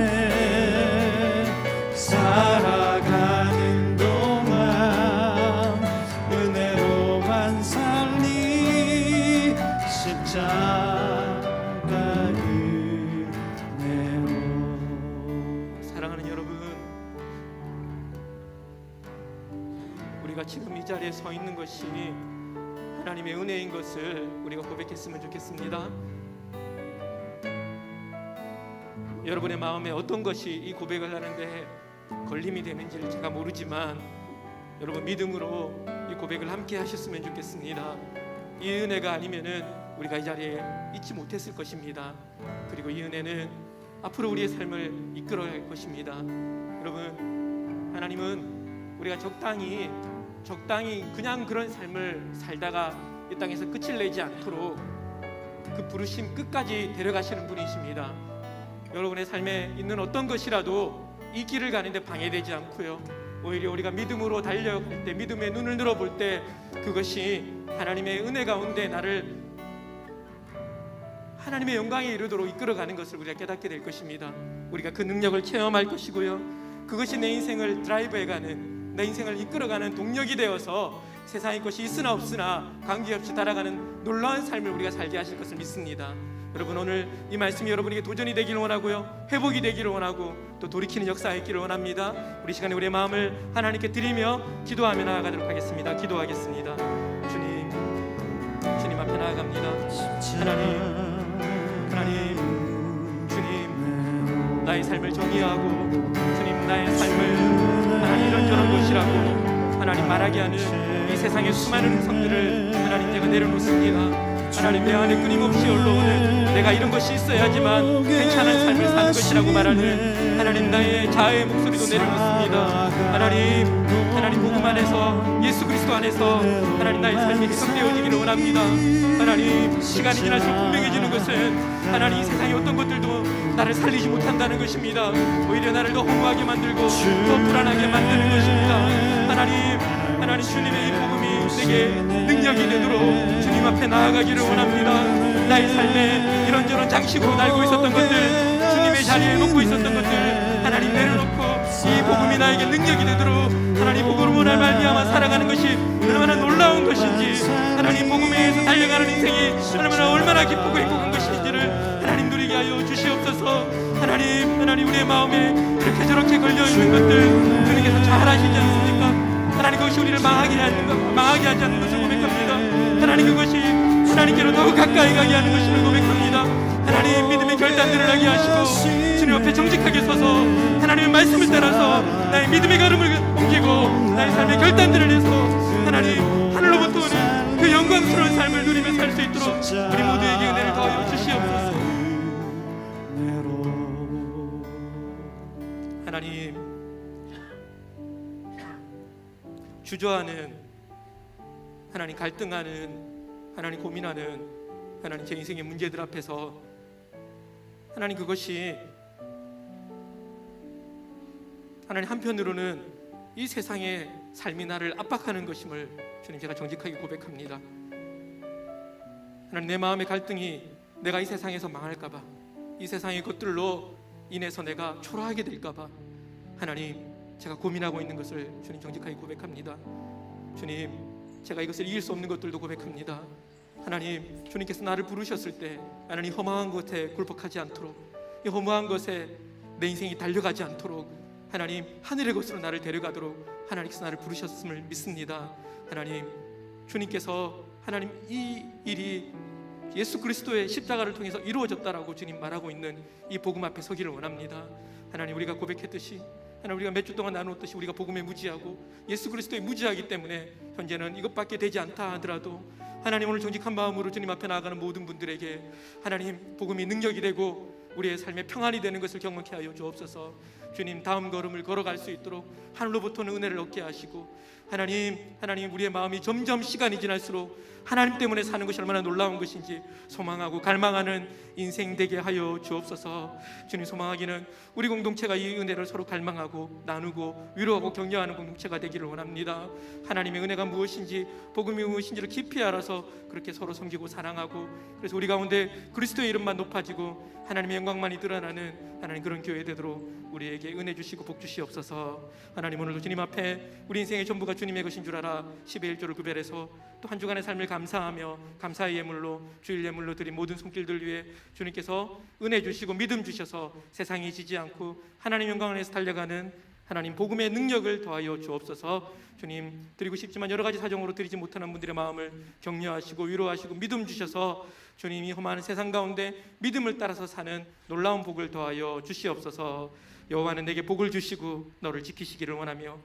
살아가는 동안 은혜로만 살리 십자가 은혜로. 사랑하는 여러분, 우리가 지금 이 자리에 서 있는 것이 하나님의 은혜인 것을 우리가 고백했으면 좋겠습니다. 여러분의 마음에 어떤 것이 이 고백을 하는데 걸림이 되는지를 제가 모르지만, 여러분 믿음으로 이 고백을 함께 하셨으면 좋겠습니다. 이 은혜가 아니면은 우리가 이 자리에 있지 못했을 것입니다. 그리고 이 은혜는 앞으로 우리의 삶을 이끌어갈 것입니다. 여러분, 하나님은 우리가 적당히 그냥 그런 삶을 살다가 이 땅에서 끝을 내지 않도록 그 부르심 끝까지 데려가시는 분이십니다. 여러분의 삶에 있는 어떤 것이라도 이 길을 가는데 방해되지 않고요, 오히려 우리가 믿음으로 달려갈 때, 믿음의 눈을 늘어볼 때 그것이 하나님의 은혜 가운데 나를 하나님의 영광에 이르도록 이끌어가는 것을 우리가 깨닫게 될 것입니다. 우리가 그 능력을 체험할 것이고요, 그것이 내 인생을 드라이브해가는, 내 인생을 이끌어가는 동력이 되어서 세상의 것이 있으나 없으나 관계없이 달아가는 놀라운 삶을 우리가 살게 하실 것을 믿습니다. 여러분, 오늘 이 말씀이 여러분에게 도전이 되기를 원하고요, 회복이 되기를 원하고 또 돌이키는 역사가 있기를 원합니다. 우리 시간에 우리의 마음을 하나님께 드리며 기도하며 나아가도록 하겠습니다. 기도하겠습니다. 주님 앞에 나아갑니다. 하나님, 주님, 나의 삶을 정의하고 주님, 나의 삶을 하나님 이런저런 것이라고 하나님 말하게 하는 이 세상의 수많은 음성들을 하나님 제가 내려놓습니다. 하나님, 내 안에 끊임없이 올라오는 내가 이런 것이 있어야지만 괜찮은 삶을 사는 것이라고 말하는 하나님, 나의 자아의 목소리도 내려놓습니다. 하나님 복음 안에서, 예수 그리스도 안에서 하나님 나의 삶이 해석되어지기를 원합니다. 하나님, 시간이 지날수록 분명해지는 것은 하나님 이 세상의 어떤 것들도 나를 살리지 못한다는 것입니다. 오히려 나를 더 허무하게 만들고 더 불안하게 만드는 것입니다. 하나님, 주님의 이 복음이 내게 능력이 되도록 주님 앞에 나아가기를 원합니다. 나의 삶에 이런저런 장식으로 날고 있었던 것들, 주님의 자리에 놓고 있었던 것들 하나님 내려놓고 이 복음이 나에게 능력이 되도록 하나님 복음으로 말미암아 살아가는 것이 얼마나 놀라운 것인지, 하나님 복음에 의해서 달려가는 인생이 얼마나 기쁘고 행복한 것인지를 하나님 누리게 하여 주시옵소서. 하나님, 우리의 마음에 이렇게 저렇게 걸려있는 것들 주님께서 잘 아시지 않습니까? 하나님, 그것이 우리를 망하게 하지 않는 것을 고백합니다. 하나님, 그것이 하나님께로 더욱 가까이 가게 하는 것임을 고백합니다. 하나님, 믿음의 결단들을 하게 하시고 주님 앞에 정직하게 서서 하나님의 말씀을 따라서 나의 믿음의 걸음을 옮기고 나의 삶의 결단들을 해서 하나님 하늘로부터 오는 그 영광스러운 삶을 누리며 살 수 있도록 우리 모두에게 은혜를 더하여 주시옵소서. 하나님, 주저하는, 하나님 갈등하는, 하나님 고민하는 하나님 제 인생의 문제들 앞에서 하나님, 그것이 하나님 한편으로는 이 세상의 삶이 나를 압박하는 것임을 주님 제가 정직하게 고백합니다. 하나님, 내 마음의 갈등이 내가 이 세상에서 망할까봐, 이 세상의 것들로 인해서 내가 초라하게 될까봐 하나님 제가 고민하고 있는 것을 주님 정직하게 고백합니다. 주님, 제가 이것을 이길 수 없는 것들도 고백합니다. 하나님, 주님께서 나를 부르셨을 때 하나님 허망한 것에 굴복하지 않도록, 이 허무한 것에 내 인생이 달려가지 않도록 하나님 하늘의 곳으로 나를 데려가도록 하나님께서 나를 부르셨음을 믿습니다. 하나님, 주님께서 하나님 이 일이 예수 그리스도의 십자가를 통해서 이루어졌다라고 주님 말하고 있는 이 복음 앞에 서기를 원합니다. 하나님, 우리가 고백했듯이, 하나님 우리가 몇 주 동안 나누었듯이 우리가 복음에 무지하고 예수 그리스도에 무지하기 때문에 현재는 이것밖에 되지 않다 하더라도 하나님, 오늘 정직한 마음으로 주님 앞에 나아가는 모든 분들에게 하나님 복음이 능력이 되고 우리의 삶에 평안이 되는 것을 경험케 하여 주옵소서. 주님, 다음 걸음을 걸어갈 수 있도록 하늘로부터는 은혜를 얻게 하시고 하나님 우리의 마음이 점점 시간이 지날수록 하나님 때문에 사는 것이 얼마나 놀라운 것인지 소망하고 갈망하는 인생 되게 하여 주옵소서. 주님, 소망하기는 우리 공동체가 이 은혜를 서로 갈망하고 나누고 위로하고 격려하는 공동체가 되기를 원합니다. 하나님의 은혜가 무엇인지, 복음이 무엇인지를 깊이 알아서 그렇게 서로 섬기고 사랑하고, 그래서 우리 가운데 그리스도의 이름만 높아지고 하나님의 영광만이 드러나는 하나님 그런 교회 되도록 우리에게 은혜 주시고 복 주시옵소서. 하나님, 오늘도 주님 앞에 우리 인생의 전부가 주님의 것인 줄 알아 10의 1조를 구별해서 또 한 주간의 삶을 감사하며 감사의 예물로, 주일 예물로 드린 모든 손길들 위해 주님께서 은혜 주시고 믿음 주셔서 세상이 지지 않고 하나님 영광 안에서 달려가는 하나님 복음의 능력을 더하여 주옵소서. 주님, 드리고 싶지만 여러 가지 사정으로 드리지 못하는 분들의 마음을 격려하시고 위로하시고 믿음 주셔서 주님이 험한 세상 가운데 믿음을 따라서 사는 놀라운 복을 더하여 주시옵소서. 여호와는 내게 복을 주시고 너를 지키시기를 원하며,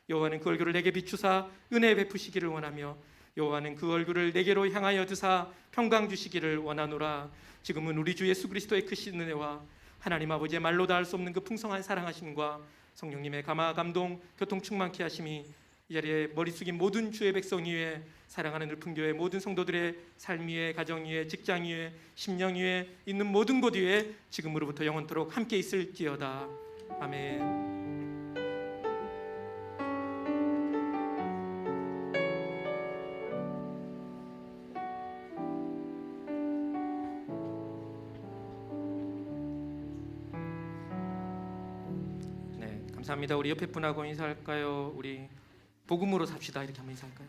여호와는 그 얼굴을 내게 비추사 은혜 베푸시기를 원하며, 여호와는 그 얼굴을 내게로 향하여 드사 평강 주시기를 원하노라. 지금은 우리 주 예수 그리스도의 크신 은혜와 하나님 아버지의 말로 다 할 수 없는 그 풍성한 사랑하심과 성령님의 감화 감동 교통 충만케 하심이 이 자리에 머리 숙인 모든 주의 백성 위에 사랑하는 늘품교회 모든 성도들의 삶 위에 가정 위에 직장 위에 심령 위에 있는 모든 곳 위에 지금으로부터 영원토록 함께 있을지어다. 아멘. 네, 감사합니다. 우리 옆에 분하고 인사할까요? 우리 복음으로 삽시다 이렇게 한번 인사할까요?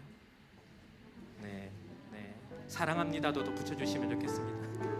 네, 네. 사랑합니다도 붙여주시면 좋겠습니다.